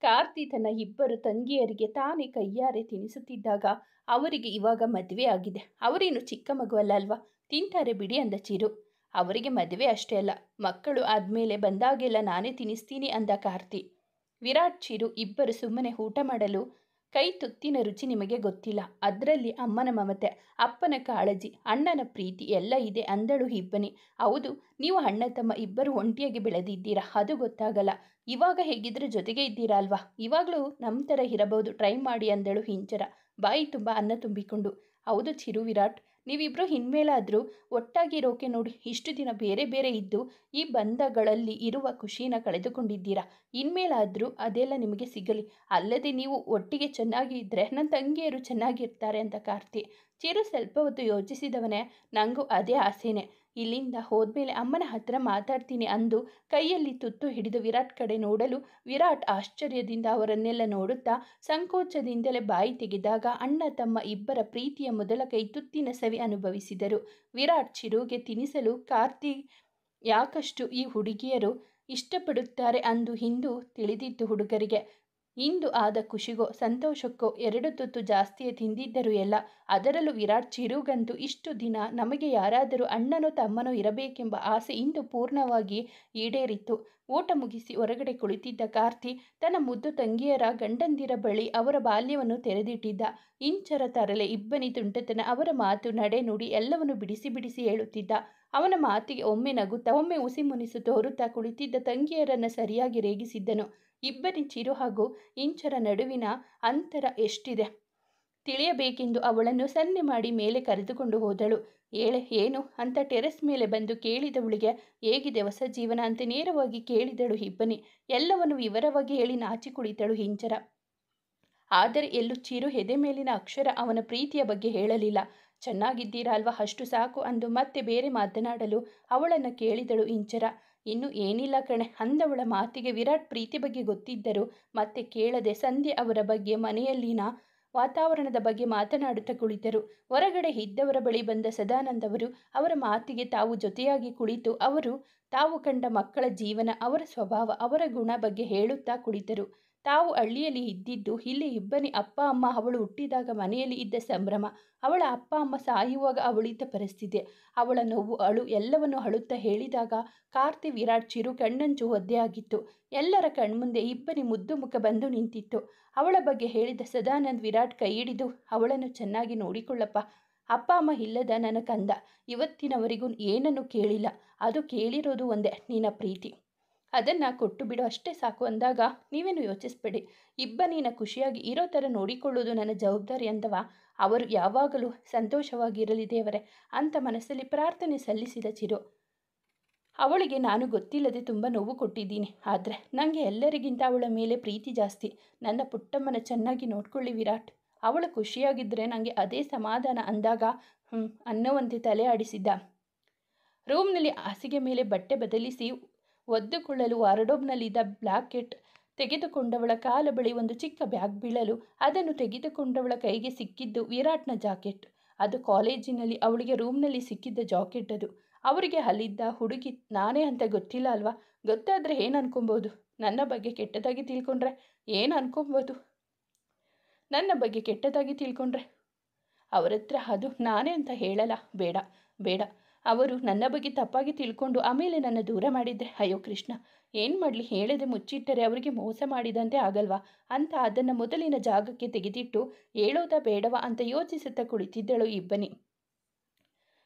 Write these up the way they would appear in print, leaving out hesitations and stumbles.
ಕಾರ್ತಿ ತನ್ನ ಇಬ್ಬರು ತಂಗಿಯರಿಗೆ ತಾನೇ ಕೈಯಾರೆ ತಿನಿಸುತ್ತಿದ್ದಾಗ ಅವರಿಗೆ ಇವಾಗ ಮದುವೆ ಆಗಿದೆ, ಅವರೇನು ಚಿಕ್ಕ ಮಗುವಲ್ಲ ಅಲ್ವಾ, ತಿಂತಾರೆ ಬಿಡಿ ಅಂದ ಚಿರು. ಅವರಿಗೆ ಮದುವೆ ಅಷ್ಟೇ ಅಲ್ಲ, ಮಕ್ಕಳು ಆದಮೇಲೆ ಬಂದಾಗೆಲ್ಲ ನಾನೇ ತಿನ್ನಿಸ್ತೀನಿ ಅಂದ ಕಾರ್ತಿ. ವಿರಾಟ್ ಚಿರು ಇಬ್ಬರು ಸುಮ್ಮನೆ ಊಟ ಮಾಡಲು ಕೈ ತುತ್ತಿನ ರುಚಿ ನಿಮಗೆ ಗೊತ್ತಿಲ್ಲ, ಅದರಲ್ಲಿ ಅಮ್ಮನ ಮಮತೆ, ಅಪ್ಪನ ಕಾಳಜಿ, ಅಣ್ಣನ ಪ್ರೀತಿ ಎಲ್ಲ ಇದೆ ಅಂದಳು ಇಬ್ಬನಿ. ಹೌದು, ನೀವು ಅಣ್ಣ ತಮ್ಮ ಇಬ್ಬರು ಒಂಟಿಯಾಗಿ ಬೆಳೆದಿದ್ದೀರಾ, ಅದು ಗೊತ್ತಾಗಲ್ಲ. ಇವಾಗ ಹೇಗಿದ್ರೆ ಜೊತೆಗೆ ಇದ್ದೀರಾ ಅಲ್ವಾ, ಇವಾಗಲೂ ನಮ್ಮ ಥರ ಇರಬಹುದು, ಟ್ರೈ ಮಾಡಿ ಅಂದಳು ಇಂಚರ ಬಾಯಿ ತುಂಬ ಅನ್ನ ತುಂಬಿಕೊಂಡು. ಹೌದು ಚಿರು, ವಿರಾಟ್, ನೀವಿಬ್ಬರು ಇನ್ಮೇಲಾದರೂ ಒಟ್ಟಾಗಿರೋಕೆ ನೋಡಿ. ಇಷ್ಟು ದಿನ ಬೇರೆ ಬೇರೆ ಇದ್ದು ಈ ಬಂಧಗಳಲ್ಲಿ ಇರುವ ಖುಷಿನ ಕಳೆದುಕೊಂಡಿದ್ದೀರಾ, ಇನ್ಮೇಲಾದರೂ ಅದೆಲ್ಲ ನಿಮಗೆ ಸಿಗಲಿ. ಅಲ್ಲದೆ ನೀವು ಒಟ್ಟಿಗೆ ಚೆನ್ನಾಗಿ ಇದ್ದರೆ ನನ್ನ ತಂಗಿಯರು ಚೆನ್ನಾಗಿರ್ತಾರೆ ಅಂತ ಕಾರ್ತಿ. ಚಿರು ಸ್ವಲ್ಪ ಹೊತ್ತು ಯೋಚಿಸಿದವನೇ, ನನಗೂ ಅದೇ ಆಸೆನೇ, ಇಲ್ಲಿಂದ ಹೋದ್ಮೇಲೆ ಅಮ್ಮನ ಹತ್ರ ಮಾತಾಡ್ತೀನಿ ಅಂದು ಕೈಯಲ್ಲಿ ತುತ್ತು ಹಿಡಿದು ವಿರಾಟ್ ಕಡೆ ನೋಡಲು ವಿರಾಟ್ ಆಶ್ಚರ್ಯದಿಂದ ಅವರನ್ನೆಲ್ಲ ನೋಡುತ್ತಾ ಸಂಕೋಚದಿಂದಲೇ ಬಾಯಿ ತೆಗೆದಾಗ ಅಣ್ಣ ತಮ್ಮ ಇಬ್ಬರ ಪ್ರೀತಿಯ ಮೊದಲ ಕೈ ತುತ್ತಿನ ಸವಿ ಅನುಭವಿಸಿದರು. ವಿರಾಟ್ ಚಿರುಗೆ ತಿನ್ನಿಸಲು ಕಾರ್ತಿ ಯಾಕಷ್ಟು ಈ ಹುಡುಗಿಯರು ಇಷ್ಟಪಡುತ್ತಾರೆ ಅಂದು ಹಿಂದೂ ತಿಳಿದಿತ್ತು ಹುಡುಗರಿಗೆ. ಇಂದು ಆದ ಖುಷಿಗೋ ಸಂತೋಷಕ್ಕೋ ಎರಡು ತುತ್ತು ಜಾಸ್ತಿಯೇ ತಿಂದಿದ್ದರು ಎಲ್ಲ. ಅದರಲ್ಲೂ ವಿರಾಟ್ ಚಿರುಗಂತೂ ಇಷ್ಟು ದಿನ ನಮಗೆ ಯಾರಾದರೂ ಅಣ್ಣನೋ ತಮ್ಮನೋ ಇರಬೇಕೆಂಬ ಆಸೆ ಇಂದು ಪೂರ್ಣವಾಗಿ ಈಡೇರಿತ್ತು. ಊಟ ಮುಗಿಸಿ ಹೊರಗಡೆ ಕುಳಿತಿದ್ದ ಕಾರ್ತಿ ತನ್ನ ಮುದ್ದು ತಂಗಿಯರ ಗಂಡಂದಿರ ಬಳಿ ಅವರ ಬಾಲ್ಯವನ್ನು ತೆರೆದಿಟ್ಟಿದ್ದ. ಇಂಚರ ತರಲೆ, ಇಬ್ಬನಿ ತುಂಟತನ, ಅವರ ಮಾತು ನಡೆ ನುಡಿ ಎಲ್ಲವನ್ನು ಬಿಡಿಸಿ ಬಿಡಿಸಿ ಹೇಳುತ್ತಿದ್ದ. ಅವನ ಮಾತಿಗೆ ಒಮ್ಮೆ ನಗುತ್ತಾ ಒಮ್ಮೆ ಹುಸಿ ಮುನಿಸು ತೋರುತ್ತಾ ಕುಳಿತಿದ್ದ ತಂಗಿಯರನ್ನು ಸರಿಯಾಗಿ ರೇಗಿಸಿದ್ದನು. ಇಬ್ಬನಿ ಚಿರು ಹಾಗೂ ಇಂಚರ ನಡುವಿನ ಅಂತರ ಎಷ್ಟಿದೆ ತಿಳಿಯಬೇಕೆಂದು ಅವಳನ್ನು ಸನ್ನೆ ಮಾಡಿ ಮೇಲೆ ಕರೆದುಕೊಂಡು ಹೋದಳು. ಏನು ಅಂತ ಟೆರೆಸ್ ಮೇಲೆ ಬಂದು ಕೇಳಿದವಳಿಗೆ ಹೇಗಿದೆ ಹೊಸ ಜೀವನ ಅಂತ ನೇರವಾಗಿ ಕೇಳಿದಳು ಇಬ್ಬನಿ. ಎಲ್ಲವನ್ನು ವಿವರವಾಗಿ ಹೇಳಿ ನಾಚಿ ಕುಳಿತಳು ಇಂಚರ. ಆದರೆ ಎಲ್ಲೂ ಚಿರು ಎದೆ ಮೇಲಿನ ಅಕ್ಷರ ಅವನ ಪ್ರೀತಿಯ ಬಗ್ಗೆ ಹೇಳಲಿಲ್ಲ. ಚೆನ್ನಾಗಿದ್ದೀರಾ ಅಲ್ವಾ, ಅಷ್ಟು ಸಾಕು ಅಂದು ಮತ್ತೆ ಬೇರೆ ಮಾತನಾಡಲು ಅವಳನ್ನು ಕೇಳಿದಳು ಇಂಚರ. ಇನ್ನು ಏನಿಲ್ಲ ಕಣೆ ಅಂದವಳ ಮಾತಿಗೆ ವಿರಾಟ್ ಪ್ರೀತಿ ಬಗ್ಗೆ ಗೊತ್ತಿದ್ದರು ಮತ್ತೆ ಕೇಳದೆ ಸಂಧ್ಯೆ ಅವರ ಬಗ್ಗೆ, ಮನೆಯಲ್ಲಿನ ವಾತಾವರಣದ ಬಗ್ಗೆ ಮಾತನಾಡುತ್ತಾ ಕುಳಿತರು. ಹೊರಗಡೆ ಇದ್ದವರ ಬಳಿ ಬಂದ ಸದಾನಂದ್ ಅವರು ಅವರ ಮಾತಿಗೆ ತಾವು ಜೊತೆಯಾಗಿ ಕುಳಿತು ಅವರು ತಾವು ಕಂಡ ಮಕ್ಕಳ ಜೀವನ, ಅವರ ಸ್ವಭಾವ, ಅವರ ಗುಣ ಬಗ್ಗೆ ಹೇಳುತ್ತಾ ಕುಳಿತರು. ತಾವು ಹಳ್ಳಿಯಲ್ಲಿ ಇದ್ದಿದ್ದು, ಇಲ್ಲಿ ಇಬ್ಬನಿ ಅಪ್ಪ ಅಮ್ಮ ಅವಳು ಹುಟ್ಟಿದಾಗ ಮನೆಯಲ್ಲಿ ಇದ್ದ ಸಂಭ್ರಮ, ಅವಳ ಅಪ್ಪ ಅಮ್ಮ ಸಾಯುವಾಗ ಅವಳಿದ್ದ ಪರಿಸ್ಥಿತಿ, ಅವಳ ನೋವು ಅಳು ಎಲ್ಲವನ್ನು ಅಳುತ್ತಾ ಹೇಳಿದಾಗ ಕಾರ್ತಿ ವಿರಾಟ್ ಚಿರು ಕಣ್ಣಂಚು ಒದ್ದೆ ಆಗಿತ್ತು. ಎಲ್ಲರ ಕಣ್ಮುಂದೆ ಇಬ್ಬನಿ ಮುದ್ದು ಮುಖ ಬಂದು ನಿಂತಿತ್ತು. ಅವಳ ಬಗ್ಗೆ ಹೇಳಿದ ಸದಾನಂದ್ ವಿರಾಟ್ ಕೈ ಹಿಡಿದು ಅವಳನ್ನು ಚೆನ್ನಾಗಿ ನೋಡಿಕೊಳ್ಳಪ್ಪ, ಅಪ್ಪ ಅಮ್ಮ ಇಲ್ಲದ ನನ್ನ ಕಂದ ಇವತ್ತಿನವರೆಗೂ ಏನನ್ನು ಕೇಳಿಲ್ಲ, ಅದು ಕೇಳಿರೋದು ಒಂದೇ, ನಿನ್ನ ಪ್ರೀತಿ, ಅದನ್ನು ಕೊಟ್ಟು ಬಿಡು ಅಷ್ಟೇ ಸಾಕು ಅಂದಾಗ ನೀವೇನು ಯೋಚಿಸಬೇಡಿ, ಇಬ್ಬನಿನ ಖುಷಿಯಾಗಿ ಇರೋ ಥರ ನೋಡಿಕೊಳ್ಳುವುದು ನನ್ನ ಜವಾಬ್ದಾರಿ ಅಂದವ. ಅವರು ಯಾವಾಗಲೂ ಸಂತೋಷವಾಗಿರಲಿ ದೇವರೇ ಅಂತ ಮನಸ್ಸಲ್ಲಿ ಪ್ರಾರ್ಥನೆ ಸಲ್ಲಿಸಿದ ಚಿರು. ಅವಳಿಗೆ ನಾನು ಗೊತ್ತಿಲ್ಲದೆ ತುಂಬ ನೋವು ಕೊಟ್ಟಿದ್ದೀನಿ, ಆದರೆ ನನಗೆ ಎಲ್ಲರಿಗಿಂತ ಅವಳ ಮೇಲೆ ಪ್ರೀತಿ ಜಾಸ್ತಿ. ನನ್ನ ಪುಟ್ಟಮ್ಮನ ಚೆನ್ನಾಗಿ ನೋಡ್ಕೊಳ್ಳಿ ವಿರಾಟ್, ಅವಳು ಖುಷಿಯಾಗಿದ್ದರೆ ನನಗೆ ಅದೇ ಸಮಾಧಾನ ಅಂದಾಗ ಅನ್ನುವಂತೆ ತಲೆ ಆಡಿಸಿದ್ದ. ರೂಮ್ನಲ್ಲಿ ಹಾಸಿಗೆ ಮೇಲೆ ಬಟ್ಟೆ ಬದಲಿಸಿ ಒದ್ದುಕೊಳ್ಳಲು ವಾರ್ಡ್ರೋಬ್ನಲ್ಲಿದ್ದ ಬ್ಲಾಕೆಟ್ ತೆಗೆದುಕೊಂಡವಳ ಕಾಲ ಬಳಿ ಒಂದು ಚಿಕ್ಕ ಬ್ಯಾಗ್ ಬೀಳಲು ಅದನ್ನು ತೆಗೆದುಕೊಂಡವಳ ಕೈಗೆ ಸಿಕ್ಕಿದ್ದು ವಿರಾಟ್ನ ಜಾಕೆಟ್. ಅದು ಕಾಲೇಜಿನಲ್ಲಿ ಅವಳಿಗೆ ರೂಮ್ನಲ್ಲಿ ಸಿಕ್ಕಿದ್ದ ಜಾಕೆಟ್ ಅದು. ಅವರಿಗೆ ಅಲ್ಲಿದ್ದ ಹುಡುಗಿ ನಾನೇ ಅಂತ ಗೊತ್ತಿಲ್ಲ ಅಲ್ವಾ, ಗೊತ್ತಾದರೆ ಏನು ಅನ್ಕೊಬೋದು, ನನ್ನ ಬಗ್ಗೆ ಕೆಟ್ಟದಾಗಿ ತಿಳ್ಕೊಂಡ್ರೆ ಏನು ಅನ್ಕೊಬೋದು, ನನ್ನ ಬಗ್ಗೆ ಕೆಟ್ಟದಾಗಿ ತಿಳ್ಕೊಂಡ್ರೆ ಅವರ ಹತ್ರ ಅದು ನಾನೇ ಅಂತ ಹೇಳಲ್ಲ, ಬೇಡ ಬೇಡ, ಅವರು ನನ್ನ ಬಗ್ಗೆ ತಪ್ಪಾಗಿ ತಿಳ್ಕೊಂಡು ಆಮೇಲೆ ನನ್ನ ದೂರ ಮಾಡಿದರೆ ಅಯ್ಯೋ ಕೃಷ್ಣ, ಏನು ಮಾಡಲಿ, ಹೇಳದೆ ಮುಚ್ಚಿಟ್ಟರೆ ಅವರಿಗೆ ಮೋಸ ಮಾಡಿದಂತೆ ಆಗಲ್ವಾ ಅಂತ ಅದನ್ನು ಮೊದಲಿನ ಜಾಗಕ್ಕೆ ತೆಗೆದಿಟ್ಟು ಹೇಳೋದಾ ಬೇಡವಾ ಅಂತ ಯೋಚಿಸುತ್ತಾ ಕುಳಿತಿದ್ದಳು ಇಬ್ಬನಿ.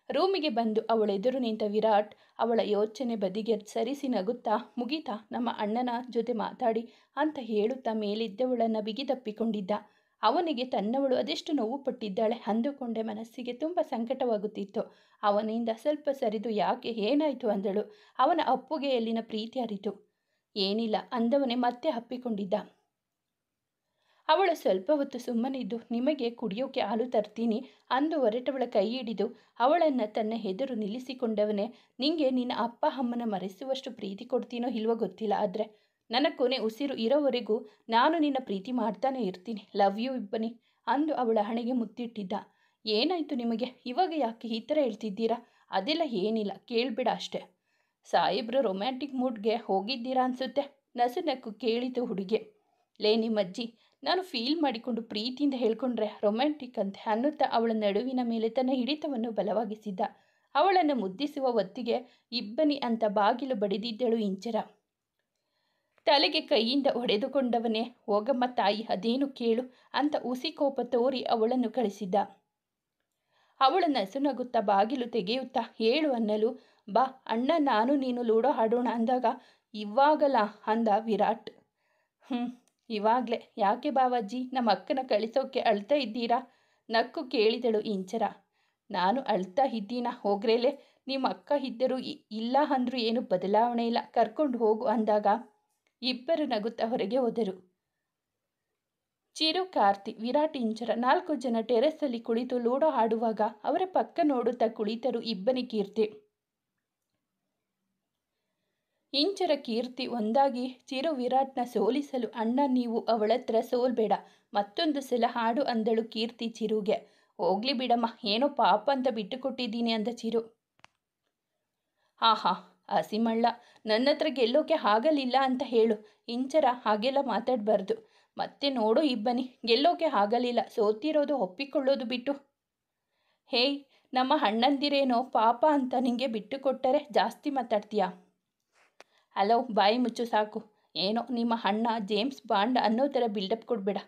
ರೂಮಿಗೆ ಬಂದು ಅವಳೆದುರು ನಿಂತ ವಿರಾಟ್ ಅವಳ ಯೋಚನೆ ಬದಿಗೆ ಸರಿಸಿ ನಗುತ್ತಾ, ಮುಗೀತಾ ನಮ್ಮ ಅಣ್ಣನ ಜೊತೆ ಮಾತಾಡಿ ಅಂತ ಹೇಳುತ್ತಾ ಮೇಲಿದ್ದವಳನ್ನು ಬಿಗಿದಪ್ಪಿಕೊಂಡಿದ್ದ. ಅವನಿಗೆ ತನ್ನವಳು ಅದೆಷ್ಟು ನೋವು ಪಟ್ಟಿದ್ದಾಳೆ ಅಂದುಕೊಂಡೆ ಮನಸ್ಸಿಗೆ ತುಂಬ ಸಂಕಟವಾಗುತ್ತಿತ್ತು. ಅವನಿಂದ ಸ್ವಲ್ಪ ಸರಿದು ಯಾಕೆ ಏನಾಯಿತು ಅಂದಳು. ಅವನ ಅಪ್ಪುಗೆಯಲ್ಲಿನ ಪ್ರೀತಿ ಅರಿತು. ಏನಿಲ್ಲ ಅಂದವನೇ ಮತ್ತೆ ಅಪ್ಪಿಕೊಂಡಿದ್ದ. ಅವಳು ಸ್ವಲ್ಪ ಹೊತ್ತು ಸುಮ್ಮನಿದ್ದು ನಿಮಗೆ ಕುಡಿಯೋಕೆ ಹಾಲು ತರ್ತೀನಿ ಅಂದು ಹೊರಟವಳ ಕೈ ಹಿಡಿದು ಅವಳನ್ನು ತನ್ನ ಎದುರು ನಿಲ್ಲಿಸಿಕೊಂಡವನೇ, ನಿಂಗೆ ನಿನ್ನ ಅಪ್ಪ ಅಮ್ಮನ ಮರೆಸುವಷ್ಟು ಪ್ರೀತಿ ಕೊಡ್ತೀನೋ ಇಲ್ವೋ ಗೊತ್ತಿಲ್ಲ, ಆದರೆ ನನ್ನ ಕೊನೆ ಉಸಿರು ಇರೋವರೆಗೂ ನಾನು ನಿನ್ನ ಪ್ರೀತಿ ಮಾಡ್ತಾನೆ ಇರ್ತೀನಿ, ಲವ್ ಯು ಇಬ್ಬನಿ ಅಂದು ಅವಳ ಹಣೆಗೆ ಮುತ್ತಿಟ್ಟಿದ್ದ. ಏನಾಯಿತು ನಿಮಗೆ, ಇವಾಗ ಯಾಕೆ ಈ ಥರ ಹೇಳ್ತಿದ್ದೀರಾ? ಅದೆಲ್ಲ ಏನಿಲ್ಲ, ಕೇಳಬೇಡ ಅಷ್ಟೆ. ಸಾಹೇಬ್ರು ರೊಮ್ಯಾಂಟಿಕ್ ಮೂಡ್ಗೆ ಹೋಗಿದ್ದೀರಾ ಅನಿಸುತ್ತೆ, ನಸು ನಕ್ಕು ಕೇಳಿತು ಹುಡುಗಿ. ಲೇ ನಿಮ್ಮಜ್ಜಿ, ನಾನು ಫೀಲ್ ಮಾಡಿಕೊಂಡು ಪ್ರೀತಿಯಿಂದ ಹೇಳ್ಕೊಂಡ್ರೆ ರೊಮ್ಯಾಂಟಿಕ್ ಅಂತೆ ಅನ್ನುತ್ತಾ ಅವಳ ನಡುವಿನ ಮೇಲೆ ತನ್ನ ಹಿಡಿತವನ್ನು ಬಲವಾಗಿಸಿದ್ದ. ಅವಳನ್ನು ಮುದ್ದಿಸುವ ಹೊತ್ತಿಗೆ ಇಬ್ಬನಿ ಅಂತ ಬಾಗಿಲು ಬಡಿದಿದ್ದಳು ಇಂಚರ. ತಲೆಗೆ ಕೈಯಿಂದ ಹೊಡೆದುಕೊಂಡವನೇ, ಹೋಗಮ್ಮ ತಾಯಿ, ಅದೇನು ಕೇಳು ಅಂತ ಹುಸಿ ಕೋಪ ತೋರಿ ಅವಳನ್ನು ಕಳಿಸಿದ್ದ. ಅವಳು ನಸುನಗುತ್ತಾ ಬಾಗಿಲು ತೆಗೆಯುತ್ತಾ ಹೇಳು ಅನ್ನಲು, ಬಾ ಅಣ್ಣ ನಾನು ನೀನು ಲೂಡೋ ಆಡೋಣ ಅಂದಾಗ, ಇವಾಗಲ ಅಂದ ವಿರಾಟ್. ಇವಾಗಲೇ ಯಾಕೆ ಬಾವಾಜಿ, ನಮ್ಮ ಅಕ್ಕನ ಕಳಿಸೋಕೆ ಅಳ್ತಾ ಇದ್ದೀರಾ ನಕ್ಕು ಕೇಳಿದಳು ಇಂಚರ. ನಾನು ಅಳ್ತಾ ಇದ್ದೀನಾ? ಹೋಗ್ರೇಲೆ, ನಿಮ್ಮ ಅಕ್ಕ ಇದ್ದರೂ ಇಲ್ಲ ಅಂದ್ರೂ ಏನು ಬದಲಾವಣೆ ಇಲ್ಲ, ಕರ್ಕೊಂಡು ಹೋಗು ಅಂದಾಗ ಇಬ್ಬರು ನಗುತ್ತಾ ಹೊರಗೆ ಹೋದರು. ಚಿರು, ಕಾರ್ತಿ, ವಿರಾಟ್, ಇಂಚರ 4 ಜನ ಟೆರೆಸ್ಸಲ್ಲಿ ಕುಳಿತು ಲೂಡೋ ಆಡುವಾಗ ಅವರ ಪಕ್ಕ ನೋಡುತ್ತಾ ಕುಳಿತರು ಇಬ್ಬನಿ, ಕೀರ್ತಿ. ಇಂಚರ, ಕೀರ್ತಿ ಒಂದಾಗಿ ಚಿರು ವಿರಾಟ್ನ ಸೋಲಿಸಲು, ಅಣ್ಣ ನೀವು ಅವಳತ್ರ ಸೋಲ್ಬೇಡ, ಮತ್ತೊಂದು ಸಲ ಹಾಡು ಅಂದಳು ಕೀರ್ತಿ ಚಿರುಗೆ. ಹೋಗ್ಲಿ ಬಿಡಮ್ಮ, ಏನೋ ಪಾಪ ಅಂತ ಬಿಟ್ಟು ಕೊಟ್ಟಿದ್ದೀನಿ ಅಂದ ಚಿರು. ಆಹಾ ಹಸಿಮಳ್ಳ, ನನ್ನತ್ರ ಗೆಲ್ಲೋಕೆ ಆಗಲಿಲ್ಲ ಅಂತ ಹೇಳು. ಇಂಚರ, ಹಾಗೆಲ್ಲ ಮಾತಾಡಬಾರ್ದು. ಮತ್ತೆ ನೋಡು ಇಬ್ಬನಿ, ಗೆಲ್ಲೋಕೆ ಆಗಲಿಲ್ಲ, ಸೋತಿರೋದು ಒಪ್ಪಿಕೊಳ್ಳೋದು ಬಿಟ್ಟು. ಹೇಯ್, ನಮ್ಮ ಅಣ್ಣಂದಿರೇನೋ ಪಾಪ ಅಂತ ನಿಂಗೆ ಬಿಟ್ಟು ಕೊಟ್ಟರೆ ಜಾಸ್ತಿ ಮಾತಾಡ್ತೀಯಾ? ಹಲೋ, ಬಾಯಿ ಮುಚ್ಚು ಸಾಕು. ಏನೋ ನಿಮ್ಮ ಅಣ್ಣ ಜೇಮ್ಸ್ ಬಾಂಡ್ ಅನ್ನೋ ಥರ ಬಿಲ್ಡಪ್ ಕೊಡಬೇಡ.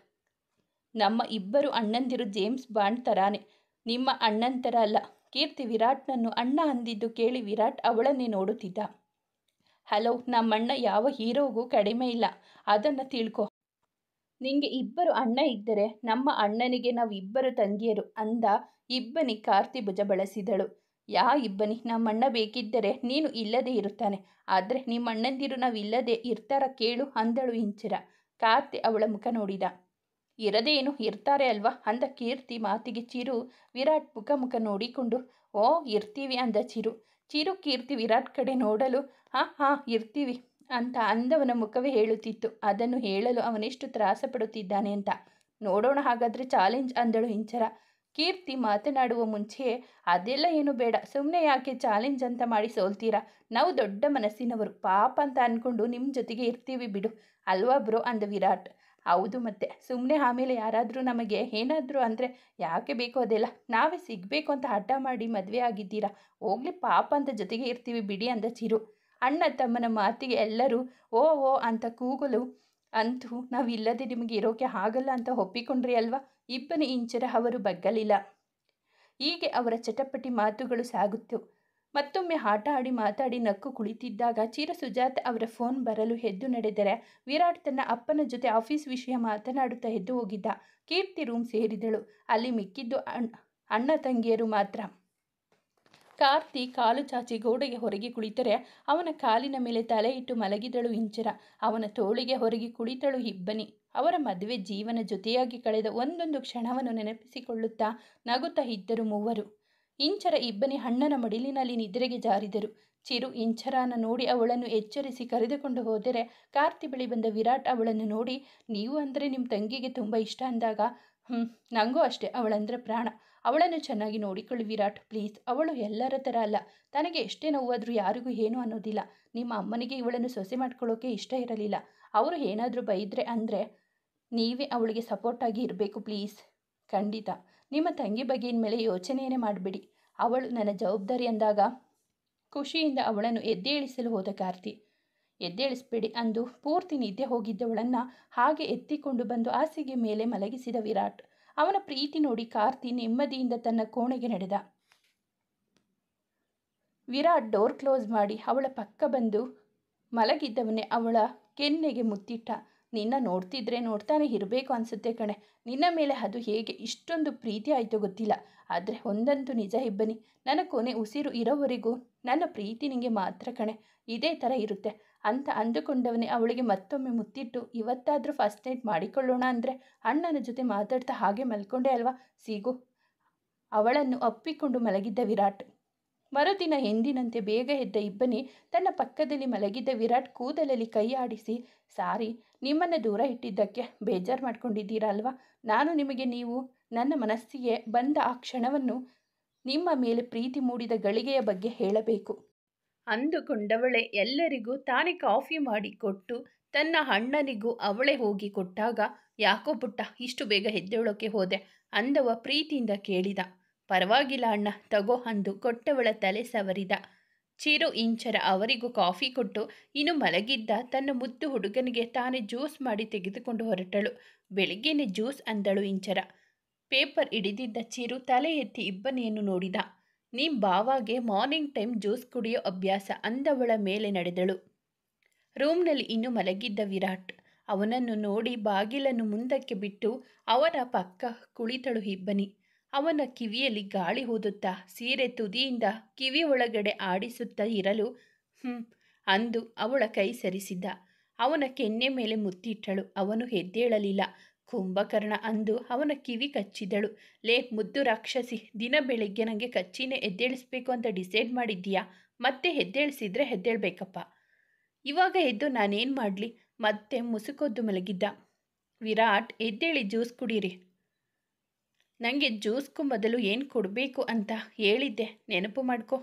ನಮ್ಮ ಇಬ್ಬರು ಅಣ್ಣಂದಿರು ಜೇಮ್ಸ್ ಬಾಂಡ್ ಥರಾನೇ, ನಿಮ್ಮ ಅಣ್ಣನ ಥರ ಅಲ್ಲ. ಕೀರ್ತಿ ವಿರಾಟ್ನನ್ನು ಅಣ್ಣ ಅಂದಿದ್ದು ಕೇಳಿ ವಿರಾಟ್ ಅವಳನ್ನೇ ನೋಡುತ್ತಿದ್ದ. ಹಲೋ, ನಮ್ಮಣ್ಣ ಯಾವ ಹೀರೋಗೂ ಕಡಿಮೆ ಇಲ್ಲ, ಅದನ್ನು ತಿಳ್ಕೊ. ನಿಂಗೆ ಇಬ್ಬರು ಅಣ್ಣ ಇದ್ದರೆ ನಮ್ಮ ಅಣ್ಣನಿಗೆ ನಾವಿಬ್ಬರು ತಂಗಿಯರು ಅಂದ ಇಬ್ಬನಿ. ಕಾರ್ತಿ ಭುಜ ಬಳಸಿದಳು. ಯಾ ಇಬ್ಬನಿ, ನಮ್ಮಣ್ಣ ಬೇಕಿದ್ದರೆ ನೀನು ಇಲ್ಲದೆ ಇರುತ್ತಾನೆ, ಆದರೆ ನಿಮ್ಮಣ್ಣಂದಿರು ನಾವಿಲ್ಲದೆ ಇರ್ತಾರ ಕೇಳು ಅಂದಳು ಇಂಚರ. ಕಾರ್ತಿ ಅವಳ ಮುಖ ನೋಡಿದ. ಇರದೇನು ಇರ್ತಾರೆ ಅಲ್ವಾ ಅಂದ ಕೀರ್ತಿ ಮಾತಿಗೆ ಚಿರು ವಿರಾಟ್ ಮುಖ ನೋಡಿಕೊಂಡು, ಓ ಇರ್ತೀವಿ ಅಂದ ಚಿರು. ಕೀರ್ತಿ ವಿರಾಟ್ ಕಡೆ ನೋಡಲು, ಹಾಂ ಇರ್ತೀವಿ ಅಂತ ಅಂದವನ ಮುಖವೇ ಹೇಳುತ್ತಿತ್ತು ಅದನ್ನು ಹೇಳಲು ಅವನೆಷ್ಟು ತ್ರಾಸ ಪಡುತ್ತಿದ್ದಾನೆ ಅಂತ. ನೋಡೋಣ ಹಾಗಾದರೆ ಚಾಲೆಂಜ್ ಅಂದಳು ಇಂಚರ. ಕೀರ್ತಿ ಮಾತನಾಡುವ ಮುಂಚೆಯೇ, ಅದೆಲ್ಲ ಏನು ಬೇಡ, ಸುಮ್ಮನೆ ಯಾಕೆ ಚಾಲೆಂಜ್ ಅಂತ ಮಾಡಿ ಸೋಲ್ತೀರಾ? ನಾವು ದೊಡ್ಡ ಮನಸ್ಸಿನವರು, ಪಾಪ ಅಂತ ಅಂದ್ಕೊಂಡು ನಿಮ್ಮ ಜೊತೆಗೆ ಇರ್ತೀವಿ ಬಿಡು ಅಲ್ವಾ ಬ್ರೋ ಅಂದ ವಿರಾಟ್. ಹೌದು ಮತ್ತೆ, ಸುಮ್ಮನೆ ಆಮೇಲೆ ಯಾರಾದರೂ ನಮಗೆ ಏನಾದರೂ ಅಂದರೆ ಯಾಕೆ ಬೇಕೋ ಅದೆಲ್ಲ, ನಾವೇ ಸಿಗಬೇಕು ಅಂತ ಹಠ ಮಾಡಿ ಮದುವೆ ಆಗಿದ್ದೀರಾ, ಹೋಗ್ಲಿ ಪಾಪ ಅಂತ ಜೊತೆಗೆ ಇರ್ತೀವಿ ಬಿಡಿ ಅಂದ ಚಿರು. ಅಣ್ಣ ತಮ್ಮನ ಮಾತಿಗೆ ಎಲ್ಲರೂ ಓ ಅಂತ ಕೂಗಲು, ಅಂತೂ ನಾವಿಲ್ಲದೆ ನಿಮಗೆ ಇರೋಕೆ ಆಗಲ್ಲ ಅಂತ ಒಪ್ಪಿಕೊಂಡ್ರಿ ಅಲ್ವಾ? ಇಬ್ಬನಿ ಇಂಚರ ಅವರು ಬಗ್ಗಲಿಲ್ಲ. ಹೀಗೆ ಅವರ ಚಟಪಟಿ ಮಾತುಗಳು ಸಾಗುತ್ತು. ಮತ್ತೊಮ್ಮೆ ಆಟ ಆಡಿ ಮಾತಾಡಿ ನಕ್ಕು ಕುಳಿತಿದ್ದಾಗ ಚಿರು ಸುಜಾತ ಅವರ ಫೋನ್ ಬರಲು ಎದ್ದು ನಡೆದರೆ ವಿರಾಟ್ ತನ್ನ ಅಪ್ಪನ ಜೊತೆ ಆಫೀಸ್ ವಿಷಯ ಮಾತನಾಡುತ್ತಾ ಎದ್ದು ಹೋಗಿದ್ದ. ಕೀರ್ತಿ ರೂಮ್ ಸೇರಿದಳು. ಅಲ್ಲಿ ಮಿಕ್ಕಿದ್ದು ಅಣ್ಣ ತಂಗಿಯರು ಮಾತ್ರ. ಕಾರ್ತಿ ಕಾಲು ಚಾಚಿ ಗೋಡೆಗೆ ಹೊರಗೆ ಕುಳಿತರೆ ಅವನ ಕಾಲಿನ ಮೇಲೆ ತಲೆ ಇಟ್ಟು ಮಲಗಿದಳು ಇಂಚರ. ಅವನ ತೋಳಿಗೆ ಹೊರಗೆ ಕುಳಿತಳು ಇಬ್ಬನಿ. ಅವರ ಮದುವೆ ಜೀವನ ಜೊತೆಯಾಗಿ ಕಳೆದ ಒಂದೊಂದು ಕ್ಷಣವನ್ನು ನೆನಪಿಸಿಕೊಳ್ಳುತ್ತಾ ನಗುತ್ತಾ ಇದ್ದರು ಮೂವರು. ಇಂಚರ ಇಬ್ಬನಿ ಅಣ್ಣನ ಮಡಿಲಿನಲ್ಲಿ ನಿದ್ರೆಗೆ ಜಾರಿದರು. ಚಿರು ಇಂಚರಾನ ನೋಡಿ ಅವಳನ್ನು ಎಚ್ಚರಿಸಿ ಕರೆದುಕೊಂಡು ಹೋದರೆ ಕಾರ್ತಿ ಬಳಿ ಬಂದ ವಿರಾಟ್ ಅವಳನ್ನು ನೋಡಿ, ನೀವು ಅಂದರೆ ನಿಮ್ಮ ತಂಗಿಗೆ ತುಂಬ ಇಷ್ಟ ಅಂದಾಗ, ನನಗೂ ಅಷ್ಟೇ, ಅವಳಂದ್ರೆ ಪ್ರಾಣ, ಅವಳನ್ನು ಚೆನ್ನಾಗಿ ನೋಡಿಕೊಳ್ಳಿ ವಿರಾಟ್ ಪ್ಲೀಸ್. ಅವಳು ಎಲ್ಲರ ಥರ ಅಲ್ಲ, ತನಗೆ ಎಷ್ಟೇ ನೋವಾದರೂ ಯಾರಿಗೂ ಏನೂ ಅನ್ನೋದಿಲ್ಲ. ನಿಮ್ಮ ಅಮ್ಮನಿಗೆ ಇವಳನ್ನು ಸೊಸೆ ಮಾಡ್ಕೊಳ್ಳೋಕೆ ಇಷ್ಟ ಇರಲಿಲ್ಲ. ಅವರು ಏನಾದರೂ ಬೈದರೆ ಅಂದರೆ ನೀವೇ ಅವಳಿಗೆ ಸಪೋರ್ಟಾಗಿ ಇರಬೇಕು ಪ್ಲೀಸ್. ಖಂಡಿತ ನಿಮ್ಮ ತಂಗಿ ಬಗ್ಗೆ ಇನ್ಮೇಲೆ ಯೋಚನೆಯೇ ಮಾಡಬೇಡಿ, ಅವಳು ನನ್ನ ಜವಾಬ್ದಾರಿ ಅಂದಾಗ ಖುಷಿಯಿಂದ ಅವಳನ್ನು ಎದ್ದೇಳಿಸಲು ಹೋದ ಕಾರ್ತಿ. ಎದ್ದೇಳಿಸಬೇಡಿ ಅಂದು ಪೂರ್ತಿ ನಿದ್ದೆ ಹೋಗಿದ್ದವಳನ್ನು ಹಾಗೆ ಎತ್ತಿಕೊಂಡು ಬಂದು ಹಾಸಿಗೆ ಮೇಲೆ ಮಲಗಿಸಿದ ವಿರಾಟ್. ಅವನ ಪ್ರೀತಿ ನೋಡಿ ಕಾರ್ತಿ ನೆಮ್ಮದಿಯಿಂದ ತನ್ನ ಕೋಣೆಗೆ ನಡೆದ. ವಿರಾಟ್ ಡೋರ್ ಕ್ಲೋಸ್ ಮಾಡಿ ಅವಳ ಪಕ್ಕ ಬಂದು ಮಲಗಿದ್ದವನೇ ಅವಳ ಕೆನ್ನೆಗೆ ಮುತ್ತಿಟ್ಟ. ನಿನ್ನ ನೋಡ್ತಿದ್ರೆ ನೋಡ್ತಾನೆ ಇರಬೇಕು ಅನಿಸುತ್ತೆ ಕಣೆ. ನಿನ್ನ ಮೇಲೆ ಅದು ಹೇಗೆ ಇಷ್ಟೊಂದು ಪ್ರೀತಿ ಆಯಿತು ಗೊತ್ತಿಲ್ಲ. ಆದರೆ ಒಂದಂತೂ ನಿಜ ಇಬ್ಬನಿ, ನನ್ನ ಕೊನೆ ಉಸಿರು ಇರೋವರೆಗೂ ನನ್ನ ಪ್ರೀತಿ ನಿಂಗೆ ಮಾತ್ರ ಕಣೆ, ಇದೇ ಥರ ಇರುತ್ತೆ ಅಂತ ಅಂದುಕೊಂಡವನೇ ಅವಳಿಗೆ ಮತ್ತೊಮ್ಮೆ ಮುತ್ತಿಟ್ಟು, ಇವತ್ತಾದರೂ ಫಸ್ಟ್ ನೈಟ್ ಮಾಡಿಕೊಳ್ಳೋಣ ಅಂದರೆ ಅಣ್ಣನ ಜೊತೆ ಮಾತಾಡ್ತಾ ಹಾಗೆ ಮಲ್ಕೊಂಡೆ ಅಲ್ವಾ, ಸಿಗು ಅವಳನ್ನು ಅಪ್ಪಿಕೊಂಡು ಮಲಗಿದ್ದ ವಿರಾಟ್. ಮರುದಿನ ಎಂದಿನಂತೆ ಬೇಗ ಎದ್ದ ಇಬ್ಬನಿ ತನ್ನ ಪಕ್ಕದಲ್ಲಿ ಮಲಗಿದ್ದ ವಿರಾಟ್ ಕೂದಲಲ್ಲಿ ಕೈ ಆಡಿಸಿ, ಸಾರಿ, ನಿಮ್ಮನ್ನು ದೂರ ಇಟ್ಟಿದ್ದಕ್ಕೆ ಬೇಜಾರು ಮಾಡ್ಕೊಂಡಿದ್ದೀರಾ ಅಲ್ವಾ? ನಾನು ನಿಮಗೆ ನೀವು ನನ್ನ ಮನಸ್ಸಿಗೆ ಬಂದ ಆ ಕ್ಷಣವನ್ನು, ನಿಮ್ಮ ಮೇಲೆ ಪ್ರೀತಿ ಮೂಡಿದ ಗಳಿಗೆಯ ಬಗ್ಗೆ ಹೇಳಬೇಕು ಅಂದುಕೊಂಡವಳೆ ಎಲ್ಲರಿಗೂ ತಾನೇ ಕಾಫಿ ಮಾಡಿ ಕೊಟ್ಟು ತನ್ನ ಅಣ್ಣನಿಗೂ ಅವಳೇ ಹೋಗಿ ಕೊಟ್ಟಾಗ, ಯಾಕೋ ಪುಟ್ಟ ಇಷ್ಟು ಬೇಗ ಎದ್ದೇಳೋಕೆ ಹೋದೆ ಅಂದವ ಪ್ರೀತಿಯಿಂದ ಕೇಳಿದ. ಪರವಾಗಿಲ್ಲ ಅಣ್ಣ, ತಗೋ ಅಂದು ಕೊಟ್ಟವಳ ತಲೆ ಸವರಿದ. ಚಿರು ಇಂಚರ ಅವರಿಗೂ ಕಾಫಿ ಕೊಟ್ಟು ಇನ್ನು ಮಲಗಿದ್ದ ತನ್ನ ಮುದ್ದು ಹುಡುಗನಿಗೆ ತಾನೇ ಜ್ಯೂಸ್ ಮಾಡಿ ತೆಗೆದುಕೊಂಡು ಹೊರಟಳು. ಬೆಳಿಗ್ಗೆನೆ ಜ್ಯೂಸ್ ಅಂದಳು ಇಂಚರ. ಪೇಪರ್ ಹಿಡಿದಿದ್ದ ಚಿರು ತಲೆ ಎತ್ತಿ ಇಬ್ಬನಿಯನ್ನು ನೋಡಿದ. ನಿಮ್ಮ ಬಾವಾಗೆ ಮಾರ್ನಿಂಗ್ ಟೈಮ್ ಜ್ಯೂಸ್ ಕುಡಿಯೋ ಅಭ್ಯಾಸ ಅಂದವಳ ಮೇಲೆ ನಡೆದಳು. ರೂಮ್ನಲ್ಲಿ ಇನ್ನು ಮಲಗಿದ್ದ ವಿರಾಟ್ ಅವನನ್ನು ನೋಡಿ ಬಾಗಿಲನ್ನು ಮುಂದಕ್ಕೆ ಬಿಟ್ಟು ಅವನ ಪಕ್ಕ ಕುಳಿತಳು ಇಬ್ಬನಿ. ಅವನ ಕಿವಿಯಲ್ಲಿ ಗಾಳಿ ಊದುತ್ತಾ ಸೀರೆ ತುದಿಯಿಂದ ಕಿವಿ ಒಳಗಡೆ ಆಡಿಸುತ್ತಾ ಇರಲು ಅಂದು ಅವಳ ಕೈ ಸರಿಸಿದ್ದ. ಅವನ ಕೆನ್ನೆ ಮೇಲೆ ಮುತ್ತಿಟ್ಟಳು. ಅವನು ಎದ್ದೇಳಲಿಲ್ಲ. ಕುಂಭಕರ್ಣ ಅಂದು ಅವನ ಕಿವಿ ಕಚ್ಚಿದಳು. ಲೇ ಮುದ್ದು ರಾಕ್ಷಸಿ, ದಿನ ಬೆಳಿಗ್ಗೆ ನನಗೆ ಕಚ್ಚಿನೇ ಎದ್ದೇಳಿಸ್ಬೇಕು ಅಂತ ಡಿಸೈಡ್ ಮಾಡಿದ್ದೀಯಾ? ಮತ್ತೆ ಎದ್ದೇಳಿಸಿದ್ರೆ ಎದ್ದೇಳ್ಬೇಕಪ್ಪ. ಇವಾಗ ಎದ್ದು ನಾನೇನು ಮಾಡಲಿ? ಮತ್ತೆ ಮುಸುಕೊದ್ದು ಮಲಗಿದ್ದ. ವಿರಾಟ್, ಎದ್ದೇಳಿ ಜ್ಯೂಸ್ ಕುಡೀರಿ. ನನಗೆ ಜ್ಯೂಸ್ಗೂ ಮೊದಲು ಏನು ಕೊಡಬೇಕು ಅಂತ ಹೇಳಿದ್ದೆ, ನೆನಪು ಮಾಡ್ಕೊ.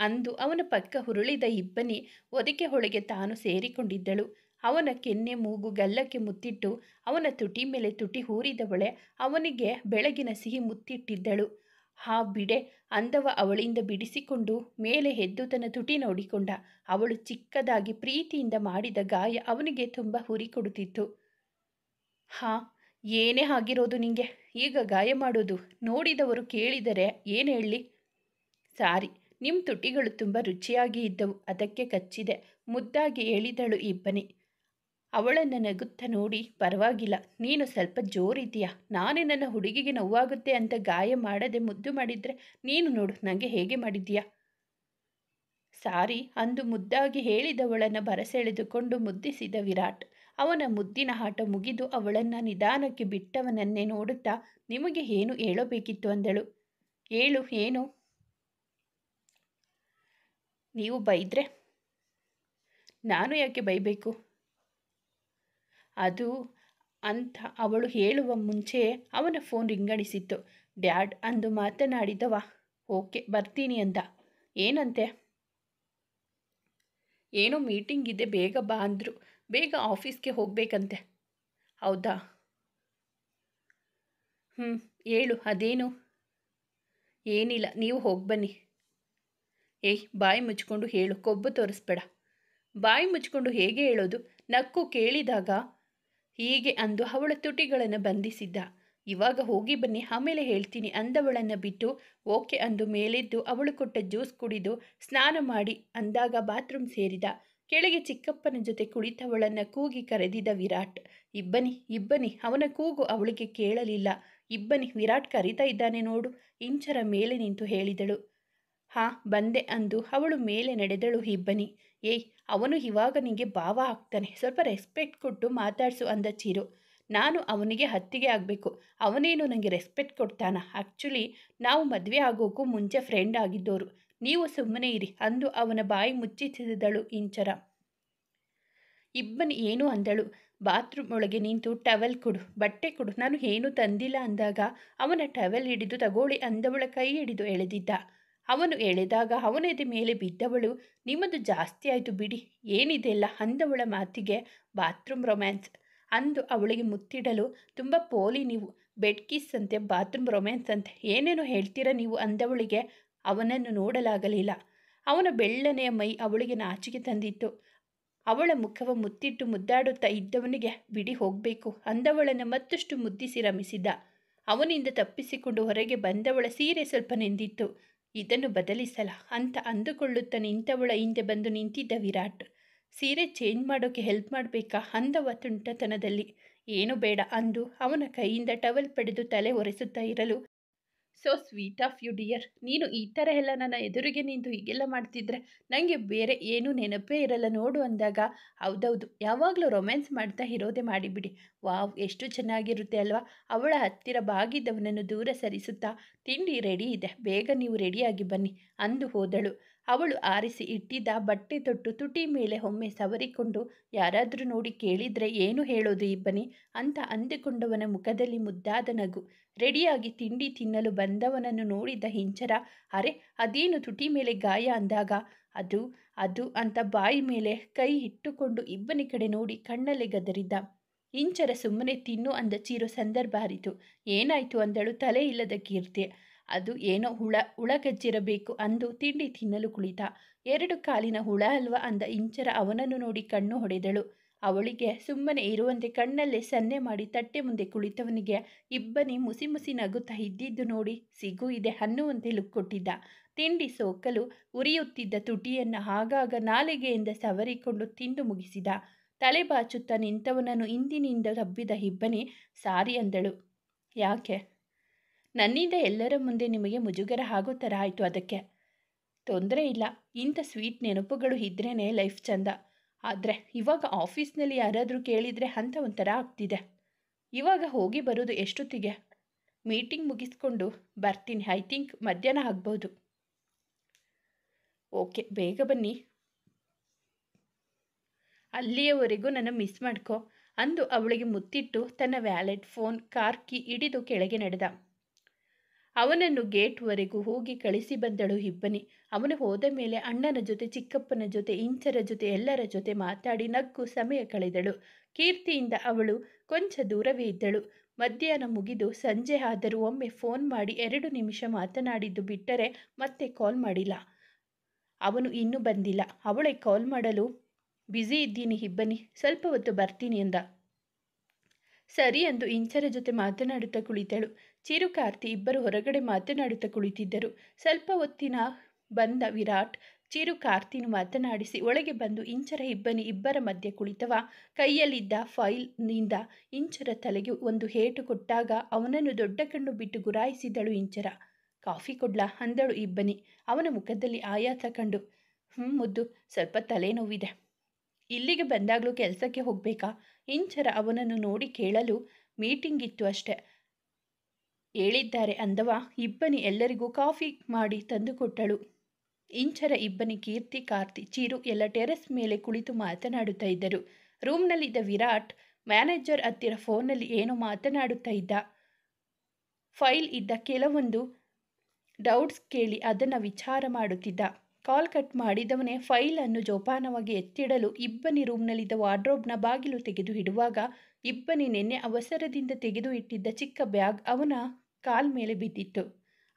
ಅಂದು ಅವನ ಪಕ್ಕ ಹುರುಳಿದ ಇಬ್ಬನಿ ಒದಕೆ ಹೊಳೆಗೆ ತಾನು ಸೇರಿಕೊಂಡಿದ್ದಳು. ಅವನ ಕೆನ್ನೆ ಮೂಗು ಗಲ್ಲಕ್ಕೆ ಮುತ್ತಿಟ್ಟು ಅವನ ತುಟಿ ಮೇಲೆ ತುಟಿ ಹೂರಿದವಳೆ ಅವನಿಗೆ ಬೆಳಗಿನ ಸಿಹಿ ಮುತ್ತಿಟ್ಟಿದ್ದಳು. ಹಾ ಬಿಡೆ ಅಂದವ ಅವಳಿಂದ ಬಿಡಿಸಿಕೊಂಡು ಮೇಲೆ ಎದ್ದು ತನ್ನ ತುಟಿ ನೋಡಿಕೊಂಡ. ಅವಳು ಚಿಕ್ಕದಾಗಿ ಪ್ರೀತಿಯಿಂದ ಮಾಡಿದ ಗಾಯ ಅವನಿಗೆ ತುಂಬ ಹುರಿ ಕೊಡುತ್ತಿತ್ತು. ಹಾ, ಏನೇ ಆಗಿರೋದು ನಿಂಗೆ? ಈಗ ಗಾಯ ಮಾಡೋದು ನೋಡಿದವರು ಕೇಳಿದರೆ ಏನು ಹೇಳಲಿ? ಸಾರಿ, ನಿಮ್ಮ ತುಟಿಗಳು ತುಂಬ ರುಚಿಯಾಗಿ ಇದ್ದವು, ಅದಕ್ಕೆ ಕಚ್ಚಿದೆ, ಮುದ್ದಾಗಿ ಹೇಳಿದಳು ಇಬ್ಬನಿ. ಅವಳನ್ನು ನಗುತ್ತಾ ನೋಡಿ, ಪರವಾಗಿಲ್ಲ, ನೀನು ಸ್ವಲ್ಪ ಜೋರಿದ್ದೀಯಾ. ನಾನೇ ನನ್ನ ಹುಡುಗಿಗೆ ನೋವಾಗುತ್ತೆ ಅಂತ ಗಾಯ ಮಾಡದೆ ಮುದ್ದು ಮಾಡಿದರೆ ನೀನು ನೋಡು ನನಗೆ ಹೇಗೆ ಮಾಡಿದ್ದೀಯಾ. ಸಾರಿ ಅಂದು ಮುದ್ದಾಗಿ ಹೇಳಿದವಳನ್ನು ಬರಸೆಳೆದುಕೊಂಡು ಮುದ್ದಿಸಿದ ವಿರಾಟ್. ಅವನ ಮುದ್ದಿನ ಆಟ ಮುಗಿದು ಅವಳನ್ನು ನಿಧಾನಕ್ಕೆ ಬಿಟ್ಟವನನ್ನೇ ನೋಡುತ್ತಾ, ನಿಮಗೆ ಏನು ಹೇಳಬೇಕಿತ್ತು ಅಂದಳು. ಹೇಳು, ಏನು? ನೀವು ಬೈದ್ರೆ ನಾನು ಯಾಕೆ ಬೈಬೇಕು? ಅದು ಅಂತ ಅವಳು ಹೇಳುವ ಮುಂಚೆ ಅವನ ಫೋನ್ ರಿಂಗಣಿಸಿತ್ತು. ಡ್ಯಾಡ್ ಅಂದು ಮಾತನಾಡಿದವ ಓಕೆ ಬರ್ತೀನಿ ಅಂದ. ಏನಂತೆ? ಏನೋ ಮೀಟಿಂಗ್ ಇದೆ, ಬೇಗ ಬಾ ಅಂದರು. ಬೇಗ ಆಫೀಸ್ಗೆ ಹೋಗಬೇಕಂತೆ. ಹೌದಾ? ಹೇಳು, ಅದೇನು? ಏನಿಲ್ಲ, ನೀವು ಹೋಗ್ಬನ್ನಿ. ಏಯ್, ಬಾಯಿ ಮುಚ್ಕೊಂಡು ಹೇಳು, ಕೊಬ್ಬು ತೋರಿಸ್ಬೇಡ. ಬಾಯಿ ಮುಚ್ಕೊಂಡು ಹೇಗೆ ಹೇಳೋದು? ನಕ್ಕು ಕೇಳಿದಾಗ ಹೀಗೆ ಅಂದು ಅವಳ ತುಟಿಗಳನ್ನು ಬಂಧಿಸಿದ್ದ. ಇವಾಗ ಹೋಗಿ ಬನ್ನಿ, ಆಮೇಲೆ ಹೇಳ್ತೀನಿ ಅಂದವಳನ್ನು ಬಿಟ್ಟು ಓಕೆ ಅಂದು ಮೇಲೆದ್ದು ಅವಳು ಕೊಟ್ಟ ಜ್ಯೂಸ್ ಕುಡಿದು ಸ್ನಾನ ಮಾಡಿ ಅಂದಾಗ ಬಾತ್ರೂಮ್ ಸೇರಿದ. ಕೆಳಗೆ ಚಿಕ್ಕಪ್ಪನ ಜೊತೆ ಕುಳಿತವಳನ್ನು ಕೂಗಿ ಕರೆದಿದ್ದ ವಿರಾಟ್. ಇಬ್ಬನಿ ಇಬ್ಬನಿ. ಅವನ ಕೂಗು ಅವಳಿಗೆ ಕೇಳಲಿಲ್ಲ. ಇಬ್ಬನಿ, ವಿರಾಟ್ ಕರೀತಾ ಇದ್ದಾನೆ ನೋಡು, ಇಂಚರ ಮೇಲೆ ನಿಂತು ಹೇಳಿದಳು. ಹಾ ಬಂದೆ ಅಂದು ಅವಳು ಮೇಲೆ ನಡೆದಳು ಇಬ್ಬನಿ. ಏಯ್, ಅವನು ಇವಾಗ ನಿಂಗೆ ಭಾವ ಆಗ್ತಾನೆ, ಸ್ವಲ್ಪ ರೆಸ್ಪೆಕ್ಟ್ ಕೊಟ್ಟು ಮಾತಾಡಿಸು ಅಂದ ಚಿರು. ನಾನು ಅವನಿಗೆ ಹತ್ತಿಗೆ ಆಗಬೇಕು, ಅವನೇನು ನನಗೆ ರೆಸ್ಪೆಕ್ಟ್ ಕೊಡ್ತಾನ? ಆ್ಯಕ್ಚುಲಿ ನಾವು ಮದುವೆ ಆಗೋಕ್ಕೂ ಮುಂಚೆ ಫ್ರೆಂಡ್ ಆಗಿದ್ದೋರು. ನೀವು ಸುಮ್ಮನೆ ಇರಿ ಅಂದು ಅವನ ಬಾಯಿ ಮುಚ್ಚಿಸಿದಳು ಇಂಚರ. ಇಬ್ಬನಿ ಏನು ಅಂದಳು. ಬಾತ್ರೂಮ್ ಒಳಗೆ ನಿಂತು ಟವೆಲ್ ಕೊಡು, ಬಟ್ಟೆ ಕೊಡು, ನಾನು ಏನೂ ತಂದಿಲ್ಲ ಅಂದಾಗ ಅವನ ಟವೆಲ್ ಹಿಡಿದು ತಗೋಳಿ ಅಂದವಳ ಕೈ ಹಿಡಿದು ಎಳೆದಿದ್ದ. ಅವನು ಎಳೆದಾಗ ಅವನೆದೆ ಮೇಲೆ ಬಿದ್ದವಳು. ನಿಮ್ಮದು ಜಾಸ್ತಿ ಆಯಿತು ಬಿಡಿ, ಏನಿದೆಲ್ಲ ಅಂದವಳ ಮಾತಿಗೆ ಬಾತ್ರೂಮ್ ರೊಮ್ಯಾನ್ಸ್ ಅಂದು ಅವಳಿಗೆ ಮುತ್ತಿಡಲು. ತುಂಬ ಪೋಲಿ ನೀವು, ಬೆಡ್ ಕಿಸ್ ಅಂತೆ, ಬಾತ್ರೂಮ್ ರೊಮ್ಯಾನ್ಸ್ ಅಂತೆ, ಏನೇನೋ ಹೇಳ್ತೀರಾ ನೀವು ಅಂದವಳಿಗೆ. ಅವನನ್ನು ನೋಡಲಾಗಲಿಲ್ಲ. ಅವನ ಬೆಳ್ಳನೆಯ ಮೈ ಅವಳಿಗೆ ನಾಚಿಕೆ ತಂದಿತ್ತು. ಅವಳ ಮುಖವ ಮುತ್ತಿಟ್ಟು ಮುದ್ದಾಡುತ್ತಾ ಇದ್ದವನಿಗೆ ಬಿಡಿ ಹೋಗಬೇಕು ಅಂದವಳನ್ನು ಮತ್ತಷ್ಟು ಮುದ್ದಿಸಿ ರಮಿಸಿದ್ದ. ಅವನಿಂದ ತಪ್ಪಿಸಿಕೊಂಡು ಹೊರಗೆ ಬಂದವಳ ಸೀರೆ ಸ್ವಲ್ಪ ನೆಂದಿತ್ತು. ಇದನ್ನು ಬದಲಿಸಲ ಅಂತ ಅಂದುಕೊಳ್ಳುತ್ತಾ ನಿಂತವಳ ಹಿಂದೆ ಬಂದು ನಿಂತಿದ್ದ ವಿರಾಟ್. ಸೀರೆ ಚೇಂಜ್ ಮಾಡೋಕ್ಕೆ ಹೆಲ್ಪ್ ಮಾಡಬೇಕಾ ಅಂದವ ತುಂಟತನದಲ್ಲಿ. ಏನು ಬೇಡ ಅಂದು ಅವನ ಕೈಯಿಂದ ಟವಲ್ ಪಡೆದು ತಲೆ ಒರೆಸುತ್ತಾ ಇರಲು. So sweet of you dear, ನೀನು ಈ ಥರ ಎಲ್ಲ ನನ್ನ ಎದುರಿಗೆ ನಿಂತು ಹೀಗೆಲ್ಲ ಮಾಡ್ತಿದ್ರೆ ನನಗೆ ಬೇರೆ ಏನೂ ನೆನಪೇ ಇರಲ್ಲ ನೋಡು ಅಂದಾಗ, ಹೌದೌದು, ಯಾವಾಗಲೂ ರೊಮ್ಯಾನ್ಸ್ ಮಾಡ್ತಾ ಇರೋದೇ ಮಾಡಿಬಿಡಿ. ವಾವ್, ಎಷ್ಟು ಚೆನ್ನಾಗಿರುತ್ತೆ ಅಲ್ವಾ? ಅವಳ ಹತ್ತಿರ ಬಾಗಿದ್ದವನನ್ನು ದೂರ ಸರಿಸುತ್ತಾ, ತಿಂಡಿ ರೆಡಿ ಇದೆ, ಬೇಗ ನೀವು ರೆಡಿಯಾಗಿ ಬನ್ನಿ ಅಂದು ಹೋದಳು. ಅವಳು ಆರಿಸಿ ಇಟ್ಟಿದ್ದ ಬಟ್ಟೆ ತೊಟ್ಟು ತುಟಿ ಮೇಲೆ ಒಮ್ಮೆ ಸವರಿಕೊಂಡು, ಯಾರಾದರೂ ನೋಡಿ ಕೇಳಿದರೆ ಏನು ಹೇಳೋದು ಇಬ್ಬನಿ ಅಂತ ಅಂದುಕೊಂಡವನ ಮುಖದಲ್ಲಿ ಮುದ್ದಾದ ನಗು. ರೆಡಿಯಾಗಿ ತಿಂಡಿ ತಿನ್ನಲು ಬಂದವನನ್ನು ನೋಡಿದ ಇಂಚರ, ಅರೆ ಅದೇನು ತುಟಿ ಮೇಲೆ ಗಾಯ ಅಂದಾಗ, ಅದು ಅದು ಅಂತ ಬಾಯಿ ಮೇಲೆ ಕೈ ಇಟ್ಟುಕೊಂಡು ಇಬ್ಬನಿ ಕಡೆ ನೋಡಿ ಕಣ್ಣಲ್ಲೇ ಗದರಿದ್ದ. ಇಂಚರ ಸುಮ್ಮನೆ ತಿನ್ನು ಅಂದ ಚೀರು ಸಂದರ್ಭ ಅರಿತು. ಏನಾಯ್ತು ಅಂದಳು ತಲೆ ಇಲ್ಲದ ಕೀರ್ತಿ. ಅದು ಏನೋ ಹುಳಗಜ್ಜಿರಬೇಕು ಅಂದು ತಿಂಡಿ ತಿನ್ನಲು ಕುಳಿತ. 2 ಕಾಲಿನ ಹುಳ ಅಲ್ವಾ ಅಂದ ಇಂಚರ ಅವನನ್ನು ನೋಡಿ ಕಣ್ಣು ಹೊಡೆದಳು. ಅವಳಿಗೆ ಸುಮ್ಮನೆ ಇರುವಂತೆ ಕಣ್ಣಲ್ಲೇ ಸನ್ನೆ ಮಾಡಿ ತಟ್ಟೆ ಮುಂದೆ ಕುಳಿತವನಿಗೆ ಇಬ್ಬನಿ ಮುಸಿ ಮುಸಿ ನಗುತ್ತಾ ಇದ್ದಿದ್ದು ನೋಡಿ ಸಿಗು ಇದೆ ಅನ್ನುವಂತೆ ಲುಕ್ ಕೊಟ್ಟಿದ್ದ. ತಿಂಡಿ ಸೋಕಲು ಉರಿಯುತ್ತಿದ್ದ ತುಟಿಯನ್ನು ಆಗಾಗ ನಾಲಿಗೆಯಿಂದ ಸವರಿಕೊಂಡು ತಿಂದು ಮುಗಿಸಿದ. ತಲೆ ಬಾಚುತ್ತಾ ನಿಂತವನನ್ನು ಹಿಂದಿನಿಂದ ತಬ್ಬಿದ ಇಬ್ಬನಿ ಸಾರಿ ಅಂದಳು. ಯಾಕೆ? ನನ್ನಿಂದ ಎಲ್ಲರ ಮುಂದೆ ನಿಮಗೆ ಮುಜುಗರ ಆಗೋ ಥರ ಆಯಿತು. ಅದಕ್ಕೆ ತೊಂದರೆ ಇಲ್ಲ. ಇಂಥ ಸ್ವೀಟ್ ನೆನಪುಗಳು ಇದ್ರೇ ಲೈಫ್ ಚಂದ. ಆದರೆ ಇವಾಗ ಆಫೀಸ್ನಲ್ಲಿ ಯಾರಾದರೂ ಕೇಳಿದರೆ ಅಂತ ಒಂಥರ ಆಗ್ತಿದೆ. ಇವಾಗ ಹೋಗಿ ಬರೋದು ಎಷ್ಟೊತ್ತಿಗೆ? ಮೀಟಿಂಗ್ ಮುಗಿಸ್ಕೊಂಡು ಬರ್ತೀನಿ. ಐ ಥಿಂಕ್ ಮಧ್ಯಾಹ್ನ ಆಗ್ಬೋದು. ಓಕೆ, ಬೇಗ ಬನ್ನಿ. ಅಲ್ಲಿಯವರೆಗೂ ನನ್ನ ಮಿಸ್ ಮಾಡ್ಕೊ ಅಂದು ಅವಳಿಗೆ ಮುತ್ತಿಟ್ಟು ತನ್ನ ವ್ಯಾಲೆಟ್, ಫೋನ್, ಕಾರ್ ಕೀ ಹಿಡಿದು ಕೆಳಗೆ ನಡೆದ. ಅವನನ್ನು ಗೇಟ್ವರೆಗೂ ಹೋಗಿ ಕಳಿಸಿ ಬಂದಳು ಇಬ್ಬನಿ. ಅವನು ಹೋದ ಮೇಲೆ ಅಣ್ಣನ ಜೊತೆ, ಚಿಕ್ಕಪ್ಪನ ಜೊತೆ, ಇಂಚರ ಜೊತೆ ಎಲ್ಲರ ಜೊತೆ ಮಾತಾಡಿ ನಕ್ಕು ಸಮಯ ಕಳೆದಳು. ಕೀರ್ತಿಯಿಂದ ಅವಳು ಕೊಂಚ ದೂರವೇ ಇದ್ದಳು. ಮಧ್ಯಾಹ್ನ ಮುಗಿದು ಸಂಜೆ ಆದರೂ ಒಮ್ಮೆ ಫೋನ್ ಮಾಡಿ 2 ನಿಮಿಷ ಮಾತನಾಡಿದ್ದು ಬಿಟ್ಟರೆ ಮತ್ತೆ ಕಾಲ್ ಮಾಡಿಲ್ಲ. ಅವನು ಇನ್ನೂ ಬಂದಿಲ್ಲ. ಅವಳೇ ಕಾಲ್ ಮಾಡಲು ಬ್ಯುಸಿ ಇದ್ದೀನಿ ಇಬ್ಬನಿ, ಸ್ವಲ್ಪ ಹೊತ್ತು ಬರ್ತೀನಿ ಎಂದ. ಸರಿ ಎಂದು ಇಂಚರ ಜೊತೆ ಮಾತನಾಡುತ್ತಾ ಕುಳಿತಳು. ಚಿರು, ಕಾರ್ತಿ ಇಬ್ಬರು ಹೊರಗಡೆ ಮಾತನಾಡುತ್ತಾ ಕುಳಿತಿದ್ದರು. ಸ್ವಲ್ಪ ಹೊತ್ತಿನ ಬಂದ ವಿರಾಟ್ ಚಿರು ಕಾರ್ತಿನು ಮಾತನಾಡಿಸಿ ಒಳಗೆ ಬಂದು ಇಂಚರ ಇಬ್ಬನಿ ಇಬ್ಬರ ಮಧ್ಯೆ ಕುಳಿತವ ಕೈಯಲ್ಲಿದ್ದ ಫೈಲ್ನಿಂದ ಇಂಚರ ತಲೆಗೆ ಒಂದು ಏಟು ಕೊಟ್ಟಾಗ ಅವನನ್ನು ದೊಡ್ಡ ಕಣ್ಣು ಬಿಟ್ಟು ಗುರಾಯಿಸಿದಳು ಇಂಚರ. ಕಾಫಿ ಕೊಡ್ಲಾ ಅಂದಳು ಇಬ್ಬನಿ ಅವನ ಮುಖದಲ್ಲಿ ಆಯಾಸ ಕಂಡು. ಮುದ್ದು, ಸ್ವಲ್ಪ ತಲೆನೋವಿದೆ. ಇಲ್ಲಿಗೆ ಬಂದಾಗಲೂ ಕೆಲಸಕ್ಕೆ ಹೋಗಬೇಕಾ? ಇಂಚರ ಅವನನ್ನು ನೋಡಿ ಕೇಳಲು. ಮೀಟಿಂಗ್ ಇತ್ತು ಅಷ್ಟೆ, ಹೇಳಿದ್ದಾರೆ ಅಂದವ. ಇಬ್ಬನಿ ಎಲ್ಲರಿಗೂ ಕಾಫಿ ಮಾಡಿ ತಂದುಕೊಟ್ಟಳು. ಇಂಚರ ಇಬ್ಬನಿ, ಕೀರ್ತಿ, ಕಾರ್ತಿ, ಚಿರು ಎಲ್ಲ ಟೆರೆಸ್ ಮೇಲೆ ಕುಳಿತು ಮಾತನಾಡುತ್ತಾ ಇದ್ದರು. ರೂಮ್ನಲ್ಲಿದ್ದ ವಿರಾಟ್ ಮ್ಯಾನೇಜರ್ ಹತ್ತಿರ ಫೋನಲ್ಲಿ ಏನೋ ಮಾತನಾಡುತ್ತಾ ಇದ್ದ. ಫೈಲ್ ಇದ್ದ ಕೆಲವೊಂದು ಡೌಟ್ಸ್ ಕೇಳಿ ಅದನ್ನು ವಿಚಾರ ಮಾಡುತ್ತಿದ್ದ. ಕಾಲ್ ಕಟ್ ಮಾಡಿದವನೇ ಫೈಲನ್ನು ಜೋಪಾನವಾಗಿ ಎತ್ತಿಡಲು ಇಬ್ಬನಿ ರೂಮ್ನಲ್ಲಿದ್ದ ವಾರ್ಡ್ರೋಬ್ನ ಬಾಗಿಲು ತೆಗೆದು ಇಡುವಾಗ ಇಬ್ಬನಿ ನೆನ್ನೆ ಅವಸರದಿಂದ ತೆಗೆದು ಇಟ್ಟಿದ್ದ ಚಿಕ್ಕ ಬ್ಯಾಗ್ ಅವನ ಕಾಲ್ ಮೇಲೆ ಬಿದ್ದಿತ್ತು.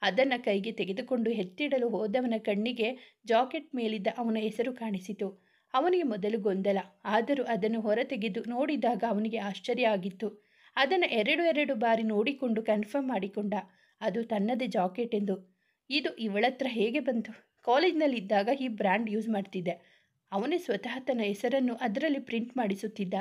ಅದನ್ನು ಕೈಗೆ ತೆಗೆದುಕೊಂಡು ಎತ್ತಿಡಲು ಹೋದವನ ಕಣ್ಣಿಗೆ ಜಾಕೆಟ್ ಮೇಲಿದ್ದ ಅವನ ಹೆಸರು ಕಾಣಿಸಿತು. ಅವನಿಗೆ ಮೊದಲು ಗೊಂದಲ, ಆದರೂ ಅದನ್ನು ಹೊರತೆಗೆದು ನೋಡಿದಾಗ ಅವನಿಗೆ ಆಶ್ಚರ್ಯ ಆಗಿತ್ತು. ಅದನ್ನು ಎರಡು ಬಾರಿ ನೋಡಿಕೊಂಡು ಕನ್ಫರ್ಮ್ ಮಾಡಿಕೊಂಡ ಅದು ತನ್ನದೇ ಜಾಕೆಟ್ ಎಂದು. ಇದು ಇವಳತ್ರ ಹೇಗೆ ಬಂತು? ಕಾಲೇಜ್ನಲ್ಲಿದ್ದಾಗ ಈ ಬ್ರ್ಯಾಂಡ್ ಯೂಸ್ ಮಾಡ್ತಿದ್ದೆ. ಅವನೇ ಸ್ವತಃ ತನ್ನ ಹೆಸರನ್ನು ಅದರಲ್ಲಿ ಪ್ರಿಂಟ್ ಮಾಡಿಸುತ್ತಿದ್ದ.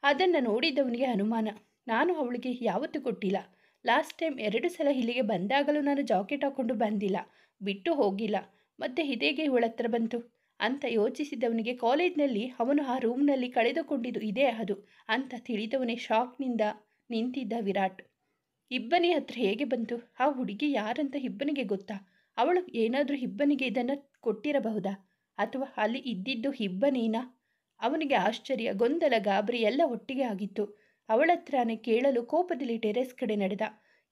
ಅದನ್ನು ನೋಡಿದವನಿಗೆ ಅನುಮಾನ. ನಾನು ಅವಳಿಗೆ ಯಾವತ್ತೂ ಕೊಟ್ಟಿಲ್ಲ. ಲಾಸ್ಟ್ ಟೈಮ್ 2 ಸಲ ಇಲ್ಲಿಗೆ ಬಂದಾಗಲೂ ನಾನು ಜಾಕೆಟ್ ಹಾಕ್ಕೊಂಡು ಬಂದಿಲ್ಲ, ಬಿಟ್ಟು ಹೋಗಿಲ್ಲ. ಮತ್ತೆ ಇದೇಗೆ ಇವಳತ್ರ ಬಂತು ಅಂತ ಯೋಚಿಸಿದವನಿಗೆ ಕಾಲೇಜ್ನಲ್ಲಿ ಅವನು ಆ ರೂಮ್ನಲ್ಲಿ ಕಳೆದುಕೊಂಡಿದ್ದು ಇದೇ ಅದು ಅಂತ ತಿಳಿದವನೇ ಶಾಕ್ನಿಂದ ನಿಂತಿದ್ದ ವಿರಾಟ್. ಇಬ್ಬನಿ ಹತ್ರ ಹೇಗೆ ಬಂತು? ಆ ಹುಡುಗಿ ಯಾರಂತ ಇಬ್ಬನಿಗೆ ಗೊತ್ತಾ? ಅವಳು ಏನಾದರೂ ಇಬ್ಬನಿಗೆ ಇದನ್ನು ಕೊಟ್ಟಿರಬಹುದಾ? ಅಥವಾ ಅಲ್ಲಿ ಇದ್ದಿದ್ದು ಇಬ್ಬನೀನಾ? ಅವನಿಗೆ ಆಶ್ಚರ್ಯ, ಗೊಂದಲ, ಗಾಬರಿ ಎಲ್ಲ ಒಟ್ಟಿಗೆ ಆಗಿತ್ತು. ಅವಳತ್ರನೇ ಕೇಳಲು ಕೋಪದಲ್ಲಿ ಟೆರೆಸ್ ಕಡೆ ನಡೆದ.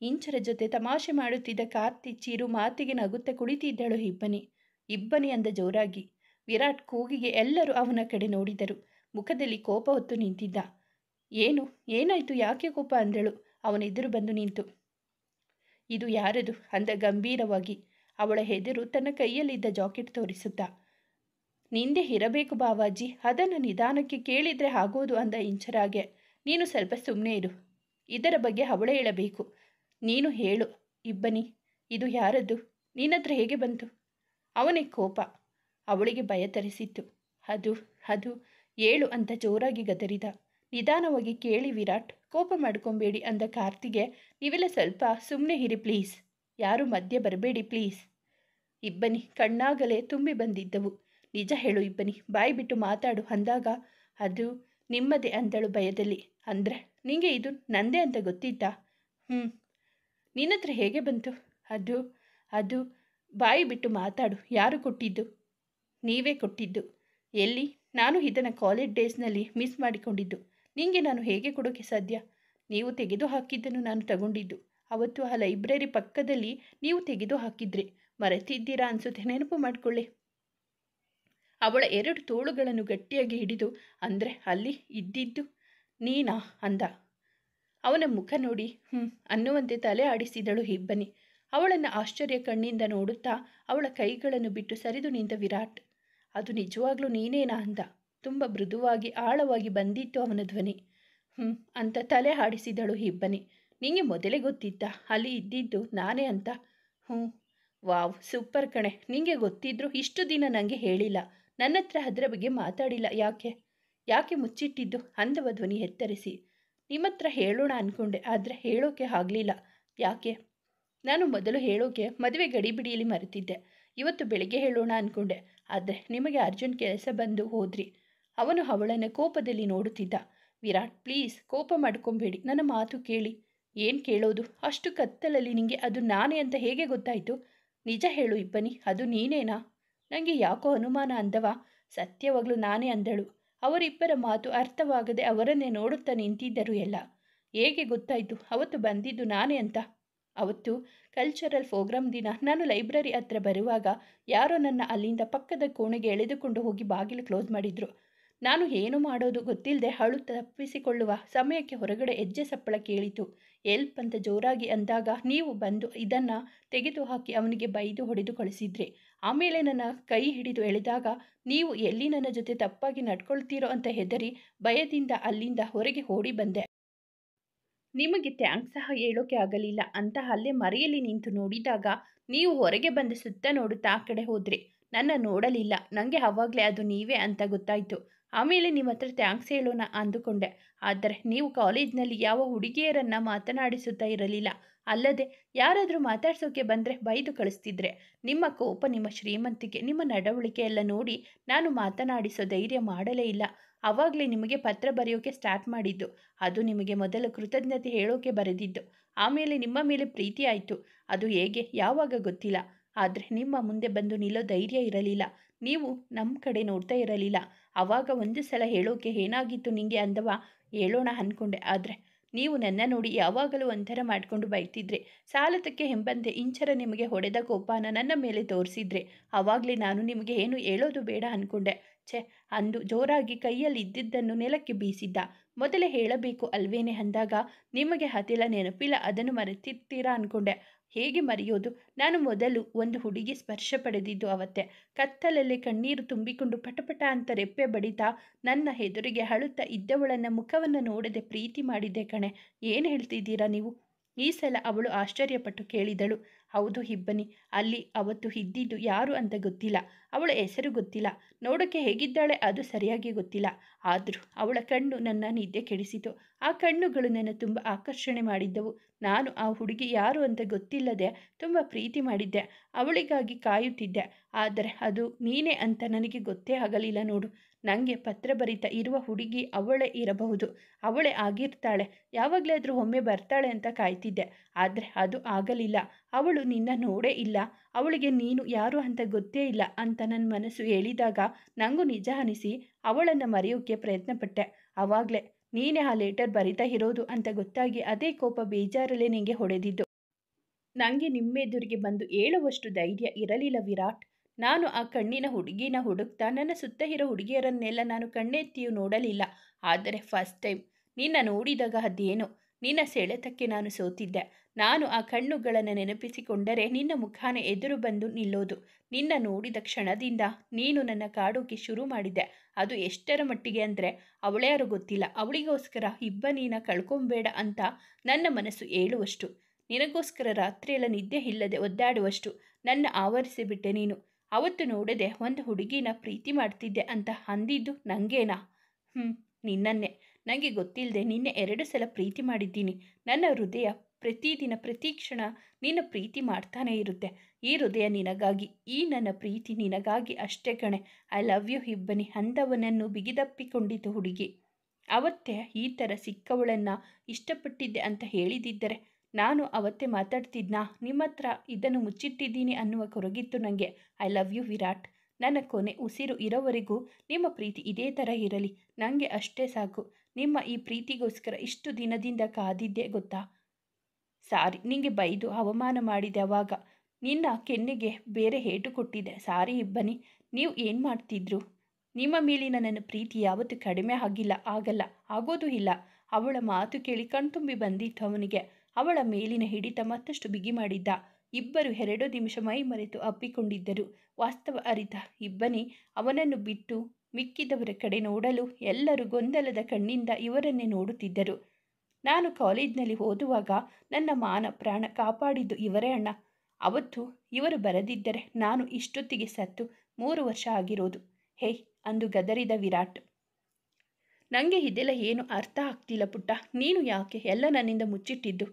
ಇಂಚರ ಜೊತೆ ತಮಾಷೆ ಮಾಡುತ್ತಿದ್ದ ಕಾರ್ತಿ, ಚಿರು ಮಾತಿಗೆ ನಗುತ್ತಾ ಕುಳಿತಿದ್ದಳು ಇಬ್ಬನಿ. ಇಬ್ಬನಿ ಅಂದ ಜೋರಾಗಿ. ವಿರಾಟ್ ಕೂಗಿಗೆ ಎಲ್ಲರೂ ಅವನ ಕಡೆ ನೋಡಿದರು. ಮುಖದಲ್ಲಿ ಕೋಪ ಹೊತ್ತು ನಿಂತಿದ್ದ. ಏನಾಯಿತು? ಯಾಕೆ ಕೋಪ ಅಂದಳು ಅವನೆದುರು ಬಂದು ನಿಂತು. ಇದು ಯಾರದು ಅಂದ ಗಂಭೀರವಾಗಿ. ಅವಳ ಎದುರು ತನ್ನ ಕೈಯಲ್ಲಿದ್ದ ಜಾಕೆಟ್ ತೋರಿಸುತ್ತಾ. ನಿಂದೆ ಇರಬೇಕು ಬಾವಾಜಿ, ಅದನ್ನು ನಿಧಾನಕ್ಕೆ ಕೇಳಿದರೆ ಆಗೋದು ಅಂದ ಇಂಚರಾಗೆ. ನೀನು ಸ್ವಲ್ಪ ಸುಮ್ಮನೆ ಇರು, ಇದರ ಬಗ್ಗೆ ಅವಳೇ ಹೇಳಬೇಕು. ನೀನು ಹೇಳು ಇಬ್ಬನಿ, ಇದು ಯಾರದ್ದು? ನಿನ್ನತ್ರ ಹೇಗೆ ಬಂತು? ಅವನಿಗೆ ಕೋಪ, ಅವಳಿಗೆ ಭಯ ತರಿಸಿತ್ತು. ಅದು ಹೇಳು ಅಂತ ಜೋರಾಗಿ ಗದರಿದ. ನಿಧಾನವಾಗಿ ಕೇಳಿ ವಿರಾಟ್, ಕೋಪ ಮಾಡ್ಕೊಬೇಡಿ ಅಂದ ಕಾರ್ತಿಗೆ. ನೀವೆಲ್ಲ ಸ್ವಲ್ಪ ಸುಮ್ಮನೆ ಇರಿ ಪ್ಲೀಸ್, ಯಾರು ಮಧ್ಯೆ ಬರಬೇಡಿ ಪ್ಲೀಸ್. ಇಬ್ಬನಿ ಕಣ್ಣಾಗಲೇ ತುಂಬಿ ಬಂದಿದ್ದವು. ನಿಜ ಹೇಳು ಇಬ್ಬನಿ, ಬಾಯಿ ಬಿಟ್ಟು ಮಾತಾಡು ಅಂದಾಗ ಅದು ನಿಮ್ಮದೇ ಅಂದಳು ಭಯದಲ್ಲಿ. ಅಂದರೆ ನಿಂಗೆ ಇದು ನಂದೇ ಅಂತ ಗೊತ್ತಿತ್ತಾ? ನಿನ್ನತ್ರ ಹೇಗೆ ಬಂತು? ಅದು ಬಾಯಿ ಬಿಟ್ಟು ಮಾತಾಡು. ಯಾರು ಕೊಟ್ಟಿದ್ದು? ನೀವೇ ಕೊಟ್ಟಿದ್ದು. ಎಲ್ಲಿ? ನಾನು ಇದನ್ನು ಕಾಲೇಜ್ ಡೇಸ್ನಲ್ಲಿ ಮಿಸ್ ಮಾಡಿಕೊಂಡಿದ್ದು. ನಿಂಗೆ ನಾನು ಹೇಗೆ ಕೊಡೋಕ್ಕೆ ಸಾಧ್ಯ? ನೀವು ತೆಗೆದು ಹಾಕಿದ್ದನ್ನು ನಾನು ತಗೊಂಡಿದ್ದು. ಅವತ್ತು ಆ ಲೈಬ್ರರಿ ಪಕ್ಕದಲ್ಲಿ ನೀವು ತೆಗೆದು ಹಾಕಿದ್ರಿ, ಮರೆತಿದ್ದೀರಾ ಅನಿಸುತ್ತೆ, ನೆನಪು ಮಾಡಿಕೊಳ್ಳಿ. ಅವಳ 2 ತೋಳುಗಳನ್ನು ಗಟ್ಟಿಯಾಗಿ ಹಿಡಿದು, ಅಂದರೆ ಅಲ್ಲಿ ಇದ್ದಿದ್ದು ನೀನಾ ಅಂದ. ಅವನ ಮುಖ ನೋಡಿ ಅನ್ನುವಂತೆ ತಲೆ ಆಡಿಸಿದಳು ಇಬ್ಬನಿ. ಅವಳನ್ನು ಆಶ್ಚರ್ಯ ಕಣ್ಣಿಂದ ನೋಡುತ್ತಾ ಅವಳ ಕೈಗಳನ್ನು ಬಿಟ್ಟು ಸರಿದು ನಿಂತ ವಿರಾಟ್. ಅದು ನಿಜವಾಗ್ಲೂ ನೀನೇನಾ ಅಂದ. ತುಂಬ ಮೃದುವಾಗಿ ಆಳವಾಗಿ ಬಂದಿತ್ತು ಅವನ ಧ್ವನಿ. ಅಂತ ತಲೆ ಆಡಿಸಿದಳು ಇಬ್ಬನಿ. ನಿಂಗೆ ಮೊದಲೇ ಗೊತ್ತಿತ್ತಾ ಅಲ್ಲಿ ಇದ್ದಿದ್ದು ನಾನೇ ಅಂತ? ವಾವ್, ಸೂಪರ್ ಕಣೆ. ನಿಂಗೆ ಗೊತ್ತಿದ್ರು ಇಷ್ಟು ದಿನ ನನಗೆ ಹೇಳಿಲ್ಲ, ನನ್ನ ಹತ್ರ ಅದರ ಬಗ್ಗೆ ಮಾತಾಡಿಲ್ಲ. ಯಾಕೆ ಮುಚ್ಚಿಟ್ಟಿದ್ದು ಅಂದವ ಧ್ವನಿ ಎತ್ತರಿಸಿ. ನಿಮ್ಮ ಹತ್ರ ಹೇಳೋಣ ಅಂದ್ಕೊಂಡೆ, ಆದರೆ ಹೇಳೋಕೆ ಆಗಲಿಲ್ಲ. ಯಾಕೆ? ನಾನು ಮೊದಲು ಹೇಳೋಕೆ ಮದುವೆ ಗಡಿಬಿಡಿಯಲ್ಲಿ ಮರೆತಿದ್ದೆ. ಇವತ್ತು ಬೆಳಿಗ್ಗೆ ಹೇಳೋಣ ಅಂದ್ಕೊಂಡೆ, ಆದರೆ ನಿಮಗೆ ಅರ್ಜೆಂಟ್ ಕೆಲಸ ಬಂದು ಹೋದ್ರಿ. ಅವನು ಅವಳನ್ನು ಕೋಪದಲ್ಲಿ ನೋಡುತ್ತಿದ್ದ. ವಿರಾಟ್, ಪ್ಲೀಸ್ ಕೋಪ ಮಾಡ್ಕೊಬೇಡಿ, ನನ್ನ ಮಾತು ಕೇಳಿ. ಏನು ಕೇಳೋದು? ಅಷ್ಟು ಕತ್ತಲಲ್ಲಿ ನಿಂಗೆ ಅದು ನಾನೇ ಅಂತ ಹೇಗೆ ಗೊತ್ತಾಯಿತು? ನಿಜ ಹೇಳು ಇಬ್ಬನಿ, ಅದು ನೀನೇನಾ? ನನಗೆ ಯಾಕೋ ಅನುಮಾನ ಅಂದವ. ಸತ್ಯವಾಗ್ಲೂ ನಾನೇ ಅಂದಳು. ಅವರಿಬ್ಬರ ಮಾತು ಅರ್ಥವಾಗದೆ ಅವರನ್ನೇ ನೋಡುತ್ತಾ ನಿಂತಿದ್ದರು ಎಲ್ಲ. ಹೇಗೆ ಗೊತ್ತಾಯಿತು ಅವತ್ತು ಬಂದಿದ್ದು ನಾನೇ ಅಂತ? ಅವತ್ತು ಕಲ್ಚರಲ್ ಪ್ರೋಗ್ರಾಮ್ ದಿನ ನಾನು ಲೈಬ್ರರಿ ಹತ್ರ ಬರುವಾಗ ಯಾರೋ ನನ್ನ ಅಲ್ಲಿಂದ ಪಕ್ಕದ ಕೋಣೆಗೆ ಎಳೆದುಕೊಂಡು ಹೋಗಿ ಬಾಗಿಲು ಕ್ಲೋಸ್ ಮಾಡಿದ್ರು. ನಾನು ಏನು ಮಾಡೋದು ಗೊತ್ತಿಲ್ಲದೆ ಅಳು ತಪ್ಪಿಸಿಕೊಳ್ಳುವ ಸಮಯಕ್ಕೆ ಹೊರಗಡೆ ಹೆಜ್ಜೆ ಸಪ್ಪಳ ಕೇಳಿತು. ಎಲ್ಪ್ ಅಂತ ಜೋರಾಗಿ ಅಂದಾಗ ನೀವು ಬಂದು ಇದನ್ನು ತೆಗೆದುಹಾಕಿ ಅವನಿಗೆ ಬೈದು ಹೊಡೆದು ಕಳಿಸಿದ್ರಿ. ಆಮೇಲೆ ನನ್ನ ಕೈ ಹಿಡಿದು ಎಳೆದಾಗ ನೀವು ಎಲ್ಲಿ ನನ್ನ ಜೊತೆ ತಪ್ಪಾಗಿ ನಡ್ಕೊಳ್ತೀರೋ ಅಂತ ಹೆದರಿ ಭಯದಿಂದ ಅಲ್ಲಿಂದ ಹೊರಗೆ ಓಡಿ ಬಂದೆ. ನಿಮಗೆ ಥ್ಯಾಂಕ್ಸ್ ಸಹ ಹೇಳೋಕೆ ಆಗಲಿಲ್ಲ ಅಂತ ಅಲ್ಲೇ ಮರೆಯಲ್ಲಿ ನಿಂತು ನೋಡಿದಾಗ ನೀವು ಹೊರಗೆ ಬಂದು ಸುತ್ತ ನೋಡುತ್ತಾ ಆ ಕಡೆ ಹೋದ್ರಿ. ನನ್ನ ನೋಡಲಿಲ್ಲ. ನನಗೆ ಆವಾಗಲೇ ಅದು ನೀವೇ ಅಂತ ಗೊತ್ತಾಯಿತು. ಆಮೇಲೆ ನಿಮ್ಮ ಹತ್ರ ಥ್ಯಾಂಕ್ಸ್ ಹೇಳೋಣ ಅಂದುಕೊಂಡೆ. ಆದರೆ ನೀವು ಕಾಲೇಜ್ನಲ್ಲಿ ಯಾವ ಹುಡುಗಿಯರನ್ನು ಮಾತನಾಡಿಸುತ್ತಾ ಇರಲಿಲ್ಲ. ಅಲ್ಲದೆ ಯಾರಾದರೂ ಮಾತಾಡ್ಸೋಕೆ ಬಂದರೆ ಬೈದು ಕಳಿಸ್ತಿದ್ರೆ. ನಿಮ್ಮ ಕೋಪ, ನಿಮ್ಮ ಶ್ರೀಮಂತಿಕೆ, ನಿಮ್ಮ ನಡವಳಿಕೆ ಎಲ್ಲ ನೋಡಿ ನಾನು ಮಾತನಾಡಿಸೋ ಧೈರ್ಯ ಮಾಡಲೇ ಇಲ್ಲ. ಆವಾಗಲೇ ನಿಮಗೆ ಪತ್ರ ಬರೆಯೋಕೆ ಸ್ಟಾರ್ಟ್ ಮಾಡಿದ್ದು. ಅದು ನಿಮಗೆ ಮೊದಲು ಕೃತಜ್ಞತೆ ಹೇಳೋಕೆ ಬರೆದಿದ್ದು. ಆಮೇಲೆ ನಿಮ್ಮ ಮೇಲೆ ಪ್ರೀತಿ ಆಯಿತು. ಅದು ಹೇಗೆ, ಯಾವಾಗ ಗೊತ್ತಿಲ್ಲ. ಆದರೆ ನಿಮ್ಮ ಮುಂದೆ ಬಂದು ನಿಲ್ಲೋ ಧೈರ್ಯ ಇರಲಿಲ್ಲ. ನೀವು ನಮ್ಮ ಕಡೆ ನೋಡ್ತಾ ಇರಲಿಲ್ಲ. ಆವಾಗ ಒಂದು ಸಲ ಹೇಳೋಕೆ ಏನಾಗಿತ್ತು ನಿಂಗೆ ಅಂದವ. ಹೇಳೋಣ ಅಂದ್ಕೊಂಡೆ, ಆದರೆ ನೀವು ನನ್ನ ನೋಡಿ ಯಾವಾಗಲೂ ಒಂಥರ ಮಾಡಿಕೊಂಡು ಬೈತಿದ್ರಿ. ಸಾಲದಕ್ಕೆ ಎಂಬಂತೆ ಇಂಚರ ನಿಮಗೆ ಹೊಡೆದ ಕೋಪನ ನನ್ನ ಮೇಲೆ ತೋರಿಸಿದ್ರಿ. ಆವಾಗಲೇ ನಾನು ನಿಮಗೆ ಏನು ಹೇಳೋದು ಬೇಡ ಅಂದ್ಕೊಂಡೆ. ಅಂದು ಜೋರಾಗಿ ಕೈಯಲ್ಲಿ ಇದ್ದಿದ್ದನ್ನು ನೆಲಕ್ಕೆ ಬೀಸಿದ್ದ. ಮೊದಲೇ ಹೇಳಬೇಕು ಅಲ್ವೇನೆ ಅಂದಾಗ ನಿಮಗೆ ಅದೆಲ್ಲ ನೆನಪಿಲ್ಲ, ಅದನ್ನು ಮರೆತಿರ್ತೀರಾ ಅಂದ್ಕೊಂಡೆ. ಹೇಗೆ ಮರೆಯೋದು? ನಾನು ಮೊದಲು ಒಂದು ಹುಡುಗಿ ಸ್ಪರ್ಶ ಪಡೆದಿದ್ದು ಅವತ್ತೇ. ಕತ್ತಲಲ್ಲಿ ಕಣ್ಣೀರು ತುಂಬಿಕೊಂಡು ಪಟಪಟ ಅಂತ ರೆಪ್ಪೆ ಬಡಿತಾ ನನ್ನ ಎದುರಿಗೆ ಅಳುತ್ತಾ ಇದ್ದವಳನ್ನ ಮುಖವನ್ನು ನೋಡದೆ ಪ್ರೀತಿ ಮಾಡಿದ್ದೆ ಕಣೆ. ಏನು ಹೇಳ್ತಿದ್ದೀರಾ ನೀವು? ಈ ಸಲ ಅವಳು ಆಶ್ಚರ್ಯಪಟ್ಟು ಕೇಳಿದಳು. ಹೌದು ಇಬ್ಬನಿ, ಅಲ್ಲಿ ಅವತ್ತು ಇದ್ದಿದ್ದು ಯಾರು ಅಂತ ಗೊತ್ತಿಲ್ಲ. ಅವಳ ಹೆಸರು ಗೊತ್ತಿಲ್ಲ. ನೋಡೋಕ್ಕೆ ಹೇಗಿದ್ದಾಳೆ ಅದು ಸರಿಯಾಗಿ ಗೊತ್ತಿಲ್ಲ. ಆದರೂ ಅವಳ ಕಣ್ಣು ನನ್ನ ನಿದ್ದೆ ಕೆಡಿಸಿತು. ಆ ಕಣ್ಣುಗಳು ನನ್ನ ತುಂಬ ಆಕರ್ಷಣೆ ಮಾಡಿದ್ದವು. ನಾನು ಆ ಹುಡುಗಿ ಯಾರು ಅಂತ ಗೊತ್ತಿಲ್ಲದೆ ತುಂಬ ಪ್ರೀತಿ ಮಾಡಿದ್ದೆ. ಅವಳಿಗಾಗಿ ಕಾಯುತ್ತಿದ್ದೆ. ಆದರೆ ಅದು ನೀನೇ ಅಂತ ನನಗೆ ಗೊತ್ತೇ ಆಗಲಿಲ್ಲ ನೋಡು. ನನಗೆ ಪತ್ರ ಬರಿತಾ ಇರುವ ಹುಡುಗಿ ಅವಳೇ ಇರಬಹುದು. ಅವಳೇ ಆಗಿರ್ತಾಳೆ. ಯಾವಾಗಲಾದರೂ ಒಮ್ಮೆ ಬರ್ತಾಳೆ ಅಂತ ಕಾಯ್ತಿದ್ದೆ. ಆದರೆ ಅದು ಆಗಲಿಲ್ಲ. ಅವಳು ನಿನ್ನ ನೋಡೇ ಇಲ್ಲ. ಅವಳಿಗೆ ನೀನು ಯಾರು ಅಂತ ಗೊತ್ತೇ ಇಲ್ಲ ಅಂತ ನನ್ನ ಮನಸ್ಸು ಹೇಳಿದಾಗ ನನಗೂ ನಿಜ ಅನಿಸಿ ಅವಳನ್ನು ಮರೆಯೋಕ್ಕೆ ಪ್ರಯತ್ನಪಟ್ಟೆ. ಆವಾಗಲೇ ನೀನೇ ಆ ಲೆಟರ್ ಬರಿತಾ ಇರೋದು ಅಂತ ಗೊತ್ತಾಗಿ ಅದೇ ಕೋಪ ಬೇಜಾರಲ್ಲೇ ನಿನಗೆ ಹೊಡೆದಿದ್ದು. ನನಗೆ ನಿಮ್ಮೆದುರಿಗೆ ಬಂದು ಹೇಳುವಷ್ಟು ಧೈರ್ಯ ಇರಲಿಲ್ಲ ವಿರಾಟ್. ನಾನು ಆ ಕಣ್ಣಿನ ಹುಡುಗಿನ ಹುಡುಕ್ತಾ ನನ್ನ ಸುತ್ತ ಇರೋ ಹುಡುಗಿಯರನ್ನೆಲ್ಲ ನಾನು ಕಣ್ಣೆತ್ತಿಯೂ ನೋಡಲಿಲ್ಲ. ಆದರೆ ಫಸ್ಟ್ ಟೈಮ್ ನಿನ್ನ ನೋಡಿದಾಗ ಅದೇನೋ ನಿನ್ನ ಸೆಳೆತಕ್ಕೆ ನಾನು ಸೋತಿದ್ದೆ. ನಾನು ಆ ಕಣ್ಣುಗಳನ್ನು ನೆನಪಿಸಿಕೊಂಡರೆ ನಿನ್ನ ಮುಖಾನೇ ಎದುರು ಬಂದು ನಿಲ್ಲೋದು. ನಿನ್ನ ನೋಡಿದ ಕ್ಷಣದಿಂದ ನೀನು ನನ್ನ ಕಾಡೋಕೆ ಶುರು ಮಾಡಿದ್ದೆ. ಅದು ಎಷ್ಟರ ಮಟ್ಟಿಗೆ ಅಂದರೆ ಅವಳ್ಯಾರು ಗೊತ್ತಿಲ್ಲ. ಅವಳಿಗೋಸ್ಕರ ಇಬ್ಬನೀನ ಕಳ್ಕೊಂಬೇಡ ಅಂತ ನನ್ನ ಮನಸ್ಸು ಹೇಳುವಷ್ಟು. ನಿನಗೋಸ್ಕರ ರಾತ್ರಿಯೆಲ್ಲ ನಿದ್ದೆ ಇಲ್ಲದೆ ಒದ್ದಾಡುವಷ್ಟು ನನ್ನ ಆವರಿಸಿಬಿಟ್ಟೆ ನೀನು. ಅವತ್ತು ನೋಡದೆ ಒಂದು ಹುಡುಗಿನ ಪ್ರೀತಿ ಮಾಡ್ತಿದ್ದೆ ಅಂತ ಅಂದಿದ್ದು ನನಗೇನಾ? ನಿನ್ನನ್ನೇ. ನನಗೆ ಗೊತ್ತಿಲ್ಲದೆ ನಿನ್ನೆ 2 ಸಲ ಪ್ರೀತಿ ಮಾಡಿದ್ದೀನಿ. ನನ್ನ ಹೃದಯ ಪ್ರತಿದಿನ ಪ್ರತಿ ಕ್ಷಣ ನಿನ್ನ ಪ್ರೀತಿ ಮಾಡ್ತಾನೇ ಇರುತ್ತೆ. ಈ ಹೃದಯ ನಿನಗಾಗಿ, ಈ ನನ್ನ ಪ್ರೀತಿ ನಿನಗಾಗಿ ಅಷ್ಟೇ ಕಣೆ. ಐ ಲವ್ ಯು ಇಬ್ಬನಿ ಅಂದವನನ್ನು ಬಿಗಿದಪ್ಪಿಕೊಂಡಿತು ಹುಡುಗಿ. ಅವತ್ತೇ ಈ ಥರ ಸಿಕ್ಕವಳನ್ನು ಇಷ್ಟಪಟ್ಟಿದ್ದೆ ಅಂತ ಹೇಳಿದಿದ್ದರೆ ನಾನು ಅವತ್ತೇ ಮಾತಾಡ್ತಿದ್ನಾ? ನಿಮ್ಮ ಹತ್ರ ಇದನ್ನು ಮುಚ್ಚಿಟ್ಟಿದ್ದೀನಿ ಅನ್ನುವ ಕೊರಗಿತ್ತು ನನಗೆ. I love you Virat. ನನ್ನ ಕೊನೆ ಉಸಿರು ಇರೋವರೆಗೂ ನಿಮ್ಮ ಪ್ರೀತಿ ಇದೇ ಥರ ಇರಲಿ. ನನಗೆ ಅಷ್ಟೇ ಸಾಕು. ನಿಮ್ಮ ಈ ಪ್ರೀತಿಗೋಸ್ಕರ ಇಷ್ಟು ದಿನದಿಂದ ಕಾದಿದ್ದೆ ಗೊತ್ತಾ? ಸಾರಿ, ನಿಂಗೆ ಬೈದು ಅವಮಾನ ಮಾಡಿದೆ. ಅವಾಗ ನಿನ್ನ ಕೆನ್ನೆಗೆ ಬೇರೆ ಏಟು ಕೊಟ್ಟಿದ್ದೆ. ಸಾರಿ ಇಬ್ಬನಿ. ನೀವು ಏನು ಮಾಡ್ತಿದ್ರು? ನಿಮ್ಮ ಮೇಲಿನ ನನ್ನ ಪ್ರೀತಿ ಯಾವತ್ತೂ ಕಡಿಮೆ ಆಗಲ್ಲ, ಆಗೋದೂ ಇಲ್ಲ. ಅವಳ ಮಾತು ಕೇಳಿ ಕಣ್ತುಂಬಿ ಬಂದಿತ್ತು ಅವನಿಗೆ. ಅವಳ ಮೇಲಿನ ಹಿಡಿತ ಮತ್ತಷ್ಟು ಬಿಗಿ ಮಾಡಿದ್ದ. ಇಬ್ಬರು 2 ನಿಮಿಷ ಮೈ ಮರೆತು ಅಪ್ಪಿಕೊಂಡಿದ್ದರು. ವಾಸ್ತವ ಅರಿತ ಇಬ್ಬನಿ ಅವನನ್ನು ಬಿಟ್ಟು ಮಿಕ್ಕಿದವರ ಕಡೆ ನೋಡಲು ಎಲ್ಲರೂ ಗೊಂದಲದ ಕಣ್ಣಿಂದ ಇವರನ್ನೇ ನೋಡುತ್ತಿದ್ದರು. ನಾನು ಕಾಲೇಜಿನಲ್ಲಿ ಓದುವಾಗ ನನ್ನ ಮಾನ ಪ್ರಾಣ ಕಾಪಾಡಿದ್ದು ಇವರೇ ಅಣ್ಣ. ಅವತ್ತು ಇವರು ಬರದಿದ್ದರೆ ನಾನು ಇಷ್ಟೊತ್ತಿಗೆ ಸತ್ತು 3 ವರ್ಷ ಆಗಿರೋದು. ಹೇಯ್ ಅಂದು ಗದರಿದ ವಿರಾಟ್. ನನಗೆ ಇದೆಲ್ಲ ಏನು ಅರ್ಥ ಆಗ್ತಿಲ್ಲ ಪುಟ್ಟ. ನೀನು ಯಾಕೆ ಎಲ್ಲ ನನ್ನಿಂದ ಮುಚ್ಚಿಟ್ಟಿದ್ದು?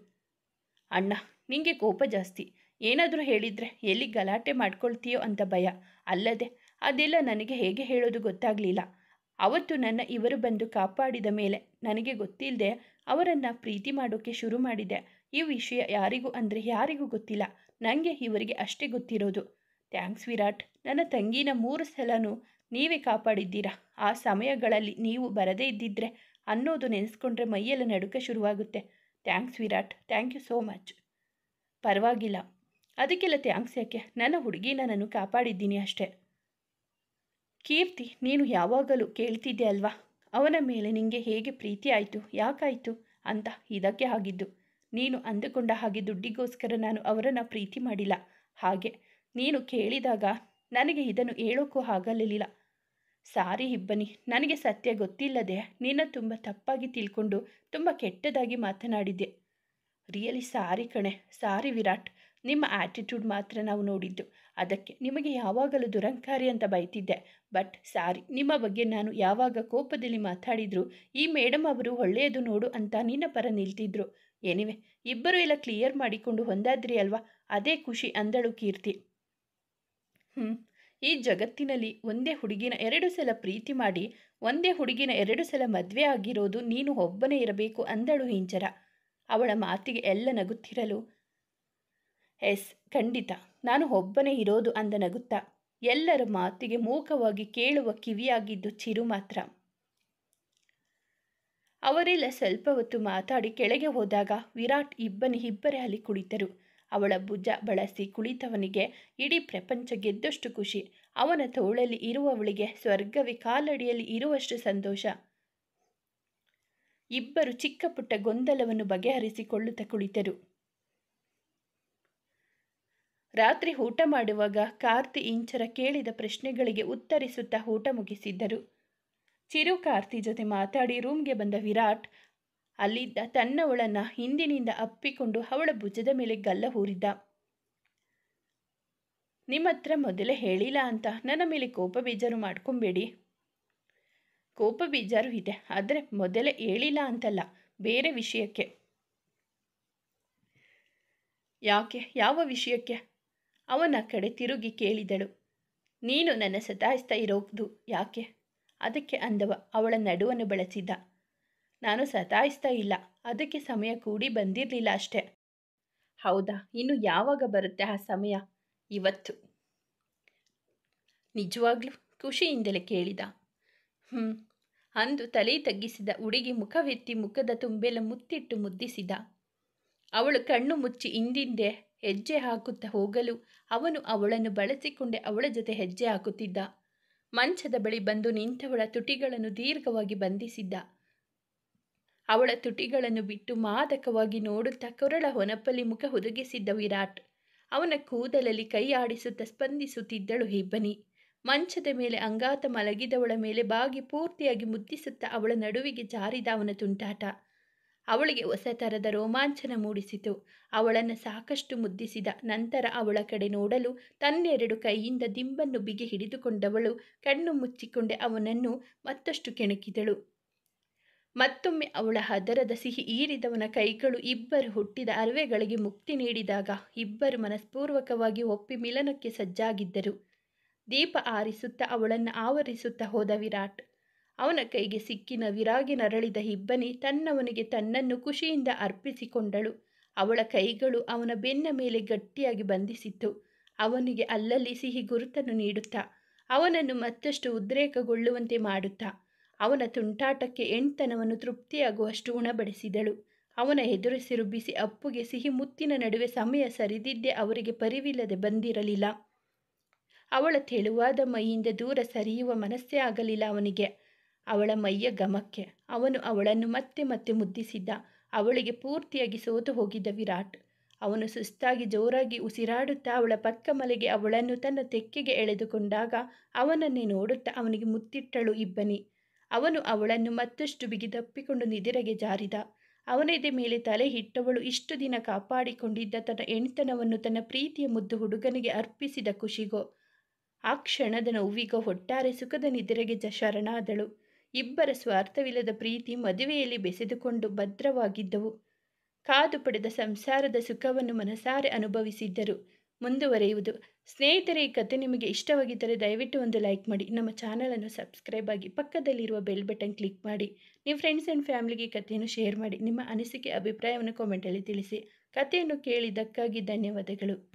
ಅಣ್ಣ, ನಿಂಗೆ ಕೋಪ ಜಾಸ್ತಿ. ಏನಾದರೂ ಹೇಳಿದರೆ ಎಲ್ಲಿ ಗಲಾಟೆ ಮಾಡ್ಕೊಳ್ತೀಯೋ ಅಂತ ಭಯ. ಅಲ್ಲದೆ ಅದೆಲ್ಲ ನನಗೆ ಹೇಗೆ ಹೇಳೋದು ಗೊತ್ತಾಗಲಿಲ್ಲ. ಅವತ್ತು ನನ್ನ ಇವರು ಬಂದು ಕಾಪಾಡಿದ ಮೇಲೆ ನನಗೆ ಗೊತ್ತಿಲ್ಲದೆ ಅವರನ್ನು ಪ್ರೀತಿ ಮಾಡೋಕ್ಕೆ ಶುರು ಮಾಡಿದೆ. ಈ ವಿಷಯ ಯಾರಿಗೂ ಗೊತ್ತಿಲ್ಲ. ನನಗೆ ಇವರಿಗೆ ಅಷ್ಟೇ ಗೊತ್ತಿರೋದು. ಥ್ಯಾಂಕ್ಸ್ ವಿರಾಟ್. ನನ್ನ ತಂಗಿನ 3 ಸಲನೂ ನೀವೇ ಕಾಪಾಡಿದ್ದೀರಾ. ಆ ಸಮಯಗಳಲ್ಲಿ ನೀವು ಬರದೇ ಇದ್ದಿದ್ರೆ ಅನ್ನೋದು ನೆನೆಸ್ಕೊಂಡ್ರೆ ಮೈಯೆಲ್ಲ ನಡುಕ ಶುರುವಾಗುತ್ತೆ. Thanks Virat. Thank you so much. ಪರವಾಗಿಲ್ಲ. ಅದಕ್ಕೆಲ್ಲ ಥ್ಯಾಂಕ್ಸ್ ಯಾಕೆ? ನನ್ನ ಹುಡುಗಿನ ನಾನು ಕಾಪಾಡಿದ್ದೀನಿ ಅಷ್ಟೇ. ಕೀರ್ತಿ, ನೀನು ಯಾವಾಗಲೂ ಕೇಳ್ತಿದ್ದೆ ಅಲ್ವಾ, ಅವನ ಮೇಲೆ ನಿಂಗೆ ಹೇಗೆ ಪ್ರೀತಿ ಆಯಿತು, ಯಾಕಾಯಿತು ಅಂತ. ಇದಕ್ಕೆ ಆಗಿದ್ದು. ನೀನು ಅಂದುಕೊಂಡ ಹಾಗೆ ದುಡ್ಡಿಗೋಸ್ಕರ ನಾನು ಅವರನ್ನು ಪ್ರೀತಿ ಮಾಡಿಲ್ಲ. ಹಾಗೆ ನೀನು ಕೇಳಿದಾಗ ನನಗೆ ಇದನ್ನು ಹೇಳೋಕ್ಕೂ ಆಗಲಿಲ್ಲ. ಸಾರಿ ಇಬ್ಬನಿ. ನನಗೆ ಸತ್ಯ ಗೊತ್ತಿಲ್ಲದೆ ನಿನ್ನ ತುಂಬ ತಪ್ಪಾಗಿ ತಿಳ್ಕೊಂಡು ತುಂಬ ಕೆಟ್ಟದಾಗಿ ಮಾತನಾಡಿದ್ದೆ. ರಿಯಲಿ ಸಾರಿ ಕಣೆ. ಸಾರಿ ವಿರಾಟ್. ನಿಮ್ಮ ಆ್ಯಟಿಟ್ಯೂಡ್ ಮಾತ್ರ ನಾವು ನೋಡಿದ್ದು. ಅದಕ್ಕೆ ನಿಮಗೆ ಯಾವಾಗಲೂ ದುರಂಕಾರಿ ಅಂತ ಬೈತಿದ್ದೆ. ಬಟ್ ಸಾರಿ. ನಿಮ್ಮ ಬಗ್ಗೆ ನಾನು ಯಾವಾಗ ಕೋಪದಲ್ಲಿ ಮಾತಾಡಿದ್ರು ಈ ಮೇಡಮ್ ಅವರು ಒಳ್ಳೆಯದು ನೋಡು ಅಂತ ನಿನ್ನ ಪರ ನಿಲ್ತಿದ್ರು. ಎನಿವೆ, ಇಬ್ಬರು ಎಲ್ಲ ಕ್ಲಿಯರ್ ಮಾಡಿಕೊಂಡು ಹೊಂದಾದ್ರಿ ಅಲ್ವಾ, ಅದೇ ಖುಷಿ ಅಂದಳು ಕೀರ್ತಿ. ಈ ಜಗತ್ತಿನಲ್ಲಿ ಒಂದೇ ಹುಡುಗಿನ 2 ಸಲ ಪ್ರೀತಿ ಮಾಡಿ ಒಂದೇ ಹುಡುಗಿನ 2 ಸಲ ಮದುವೆ ಆಗಿರೋದು ನೀನು ಒಬ್ಬನೇ ಇರಬೇಕು ಅಂದಳು ಹಿಂಜರ. ಅವಳ ಮಾತಿಗೆ ಎಲ್ಲ ನಗುತ್ತಿರಲು, ಎಸ್ ಖಂಡಿತ ನಾನು ಒಬ್ಬನೇ ಇರೋದು ಅಂದ ನಗುತ್ತಾ. ಎಲ್ಲರ ಮಾತಿಗೆ ಮೂಕವಾಗಿ ಕೇಳುವ ಕಿವಿಯಾಗಿದ್ದು ಚಿರು ಮಾತ್ರ. ಅವರೆಲ್ಲ ಸ್ವಲ್ಪ ಹೊತ್ತು ಮಾತಾಡಿ ಕೆಳಗೆ ಹೋದಾಗ ವಿರಾಟ್ ಇಬ್ಬರೇ ಅಲ್ಲಿ ಕುಳಿತರು. ಅವಳ ಭುಜ ಬಳಸಿ ಕುಳಿತವನಿಗೆ ಇಡೀ ಪ್ರಪಂಚ ಗೆದ್ದಷ್ಟು ಖುಷಿ. ಅವನ ತೋಳಲ್ಲಿ ಇರುವವಳಿಗೆ ಸ್ವರ್ಗವೇ ಕಾಲಡಿಯಲ್ಲಿ ಇರುವಷ್ಟು ಸಂತೋಷ. ಇಬ್ಬರು ಚಿಕ್ಕ ಪುಟ್ಟ ಗೊಂದಲವನ್ನು ಬಗೆಹರಿಸಿಕೊಳ್ಳುತ್ತಾ ಕುಳಿತರು. ರಾತ್ರಿ ಊಟ ಮಾಡುವಾಗ ಕಾರ್ತಿ ಇಂಚರ ಕೇಳಿದ ಪ್ರಶ್ನೆಗಳಿಗೆ ಉತ್ತರಿಸುತ್ತಾ ಊಟ ಮುಗಿಸಿದ್ದರು. ಚಿರು ಕಾರ್ತಿ ಜೊತೆ ಮಾತಾಡಿ ರೂಮ್ಗೆ ಬಂದ ವಿರಾಟ್ ಅಲ್ಲಿದ್ದ ತನ್ನವಳನ್ನು ಹಿಂದಿನಿಂದ ಅಪ್ಪಿಕೊಂಡು ಅವಳ ಭುಜದ ಮೇಲೆ ಗಲ್ಲ ಹೂರಿದ್ದ. ನಿಮ್ಮ ಹತ್ರ ಮೊದಲೇ ಹೇಳಿಲ್ಲ ಅಂತ ನನ್ನ ಮೇಲೆ ಕೋಪ ಬೇಜಾರು ಮಾಡ್ಕೊಬೇಡಿ. ಕೋಪ ಬೇಜಾರು ಇದೆ, ಆದರೆ ಮೊದಲೇ ಹೇಳಿಲ್ಲ ಅಂತಲ್ಲ, ಬೇರೆ ವಿಷಯಕ್ಕೆ. ಯಾಕೆ? ಯಾವ ವಿಷಯಕ್ಕೆ? ಅವನ ಕಡೆ ತಿರುಗಿ ಕೇಳಿದಳು. ನೀನು ನನ್ನ ಸತಾಯಿಸ್ತಾ ಇರೋದು ಯಾಕೆ? ಅದಕ್ಕೆ ಅಂದವ ಅವಳ ನಡುವನ್ನು ಬಳಸಿದ್ದ. ನಾನು ಸತಾಯಿಸ್ತಾ ಇಲ್ಲ, ಅದಕ್ಕೆ ಸಮಯ ಕೂಡಿ ಬಂದಿರಲಿಲ್ಲ ಅಷ್ಟೆ. ಹೌದಾ? ಇನ್ನು ಯಾವಾಗ ಬರುತ್ತೆ ಆ ಸಮಯ? ಇವತ್ತು. ನಿಜವಾಗ್ಲೂ? ಖುಷಿಯಿಂದಲೇ ಕೇಳಿದ. ಅಂದು ತಲೆ ತಗ್ಗಿಸಿದ ಹುಡುಗಿ ಮುಖವೆತ್ತಿ ಮುಖದ ತುಂಬೆಲ್ಲ ಮುತ್ತಿಟ್ಟು ಮುದ್ದಿಸಿದ. ಅವಳು ಕಣ್ಣು ಮುಚ್ಚಿ ಹಿಂದಿಂದೆ ಹೆಜ್ಜೆ ಹಾಕುತ್ತಾ ಹೋಗಲು ಅವನು ಅವಳನ್ನು ಬಳಸಿಕೊಂಡೆ ಅವಳ ಜೊತೆ ಹೆಜ್ಜೆ ಹಾಕುತ್ತಿದ್ದ. ಮಂಚದ ಬಳಿ ಬಂದು ನಿಂತವಳ ತುಟಿಗಳನ್ನು ದೀರ್ಘವಾಗಿ ಬಂಧಿಸಿದ್ದ. ಅವಳ ತುಟಿಗಳನ್ನು ಬಿಟ್ಟು ಮಾದಕವಾಗಿ ನೋಡುತ್ತಾ ಕೊರಳ ಹೊನಪಲ್ಲಿ ಮುಖ ಹುದುಗಿಸಿದ್ದ ವಿರಾಟ್. ಅವನ ಕೂದಲಲ್ಲಿ ಕೈ ಆಡಿಸುತ್ತಾ ಸ್ಪಂದಿಸುತ್ತಿದ್ದಳು ಇಬ್ಬನಿ. ಮಂಚದ ಮೇಲೆ ಅಂಗಾತ ಮಲಗಿದವಳ ಮೇಲೆ ಬಾಗಿ ಪೂರ್ತಿಯಾಗಿ ಮುದ್ದಿಸುತ್ತಾ ಅವಳ ನಡುವಿಗೆ ಜಾರಿದ ಅವನ ತುಂಟಾಟ ಅವಳಿಗೆ ಹೊಸ ಥರದ ರೋಮಾಂಚನ ಮೂಡಿಸಿತು. ಅವಳನ್ನು ಸಾಕಷ್ಟು ಮುದ್ದಿಸಿದ ನಂತರ ಅವಳ ಕಡೆ ನೋಡಲು ತನ್ನೆರಡು ಕೈಯಿಂದ ದಿಂಬನ್ನು ಬಿಗಿ ಹಿಡಿದುಕೊಂಡವಳು ಕಣ್ಣು ಮುಚ್ಚಿಕೊಂಡೆ ಅವನನ್ನು ಮತ್ತಷ್ಟು ಕೆಣಕಿದಳು. ಮತ್ತೊಮ್ಮೆ ಅವಳ ಹದರದ ಸಿಹಿ ಈರಿದವನ ಕೈಗಳು ಇಬ್ಬರು ಹುಟ್ಟಿದ ಅರಿವೆಗಳಿಗೆ ಮುಕ್ತಿ ನೀಡಿದಾಗ ಇಬ್ಬರು ಮನಸ್ಪೂರ್ವಕವಾಗಿ ಒಪ್ಪಿ ಮಿಲನಕ್ಕೆ ಸಜ್ಜಾಗಿದ್ದರು. ದೀಪ ಆರಿಸುತ್ತಾ ಅವಳನ್ನು ಆವರಿಸುತ್ತಾ ಹೋದ ವಿರಾಟ್. ಅವನ ಕೈಗೆ ಸಿಕ್ಕಿನ ವಿರಾಗಿ ನರಳಿದ ಇಬ್ಬನಿ ತನ್ನವನಿಗೆ ತನ್ನನ್ನು ಖುಷಿಯಿಂದ ಅರ್ಪಿಸಿಕೊಂಡಳು. ಅವಳ ಕೈಗಳು ಅವನ ಬೆನ್ನ ಮೇಲೆ ಗಟ್ಟಿಯಾಗಿ ಬಂಧಿಸಿತ್ತು. ಅವನಿಗೆ ಅಲ್ಲಲ್ಲಿ ಸಿಹಿ ಗುರುತನ್ನು ನೀಡುತ್ತಾ ಅವನನ್ನು ಮತ್ತಷ್ಟು ಉದ್ರೇಕಗೊಳ್ಳುವಂತೆ ಮಾಡುತ್ತಾ ಅವನ ತುಂಟಾಟಕ್ಕೆ ಎಂಟನವನ್ನು ತೃಪ್ತಿಯಾಗುವಷ್ಟು ಉಣಬಡಿಸಿದಳು. ಅವನ ಎದುರಿಸಿರು ಬಿಸಿ ಅಪ್ಪುಗೆ ಸಿಹಿ ಮುತ್ತಿನ ನಡುವೆ ಸಮಯ ಸರಿದಿದ್ದೇ ಅವರಿಗೆ ಪರಿವಿಲ್ಲದೆ ಬಂದಿರಲಿಲ್ಲ. ಅವಳ ತೆಳುವಾದ ಮೈಯಿಂದ ದೂರ ಸರಿಯುವ ಮನಸ್ಸೇ ಆಗಲಿಲ್ಲ ಅವನಿಗೆ. ಅವಳ ಮೈಯ ಘಮಕ್ಕೆ ಅವನು ಅವಳನ್ನು ಮತ್ತೆ ಮತ್ತೆ ಮುದ್ದಿಸಿದ್ದ. ಅವಳಿಗೆ ಪೂರ್ತಿಯಾಗಿ ಸೋತು ಹೋಗಿದ್ದ ವಿರಾಟ್. ಅವನು ಸುಸ್ತಾಗಿ ಜೋರಾಗಿ ಉಸಿರಾಡುತ್ತಾ ಅವಳ ಪಕ್ಕ ಮಲೆಗೆ ಅವಳನ್ನು ತನ್ನ ತೆಕ್ಕೆಗೆ ಎಳೆದುಕೊಂಡಾಗ ಅವನನ್ನೇ ನೋಡುತ್ತಾ ಅವನಿಗೆ ಮುತ್ತಿಟ್ಟಳು ಇಬ್ಬನಿ. ಅವನು ಅವಳನ್ನು ಮತ್ತಷ್ಟು ಬಿಗಿದಪ್ಪಿಕೊಂಡು ನಿದಿರೆಗೆ ಜಾರಿದ. ಅವನೆದೆ ಮೇಲೆ ತಲೆ ಇಟ್ಟವಳು ಇಷ್ಟು ದಿನ ಕಾಪಾಡಿಕೊಂಡಿದ್ದ ತನ್ನ ಹೆಣ್ತನವನ್ನು ತನ್ನ ಪ್ರೀತಿಯ ಮುದ್ದು ಹುಡುಗನಿಗೆ ಅರ್ಪಿಸಿದ ಖುಷಿಗೋ ಆ ಕ್ಷಣದ ನೋವಿಗೋ ಒಟ್ಟಾರೆ ಸುಖದ ನಿದ್ರೆಗೆ ಶರಣಾದಳು. ಇಬ್ಬರ ಸ್ವಾರ್ಥವಿಲ್ಲದ ಪ್ರೀತಿ ಮದುವೆಯಲ್ಲಿ ಬೆಸೆದುಕೊಂಡು ಭದ್ರವಾಗಿದ್ದವು. ಕಾದು ಪಡೆದ ಸಂಸಾರದ ಸುಖವನ್ನು ಮನಸಾರೆ ಅನುಭವಿಸಿದ್ದರು. ಮುಂದುವರೆಯುವುದು. ಸ್ನೇಹಿತರೆ, ಈ ಕಥೆ ನಿಮಗೆ ಇಷ್ಟವಾಗಿದ್ದರೆ ದಯವಿಟ್ಟು ಒಂದು ಲೈಕ್ ಮಾಡಿ, ನಮ್ಮ ಚಾನಲನ್ನು ಸಬ್ಸ್ಕ್ರೈಬ್ ಆಗಿ, ಪಕ್ಕದಲ್ಲಿರುವ ಬೆಲ್ ಬಟನ್ ಕ್ಲಿಕ್ ಮಾಡಿ, ನಿಮ್ಮ ಫ್ರೆಂಡ್ಸ್ ಆ್ಯಂಡ್ ಫ್ಯಾಮಿಲಿಗೆ ಕಥೆಯನ್ನು ಶೇರ್ ಮಾಡಿ, ನಿಮ್ಮ ಅನಿಸಿಕೆ ಅಭಿಪ್ರಾಯವನ್ನು ಕಾಮೆಂಟಲ್ಲಿ ತಿಳಿಸಿ. ಕಥೆಯನ್ನು ಕೇಳಿದ್ದಕ್ಕಾಗಿ ಧನ್ಯವಾದಗಳು.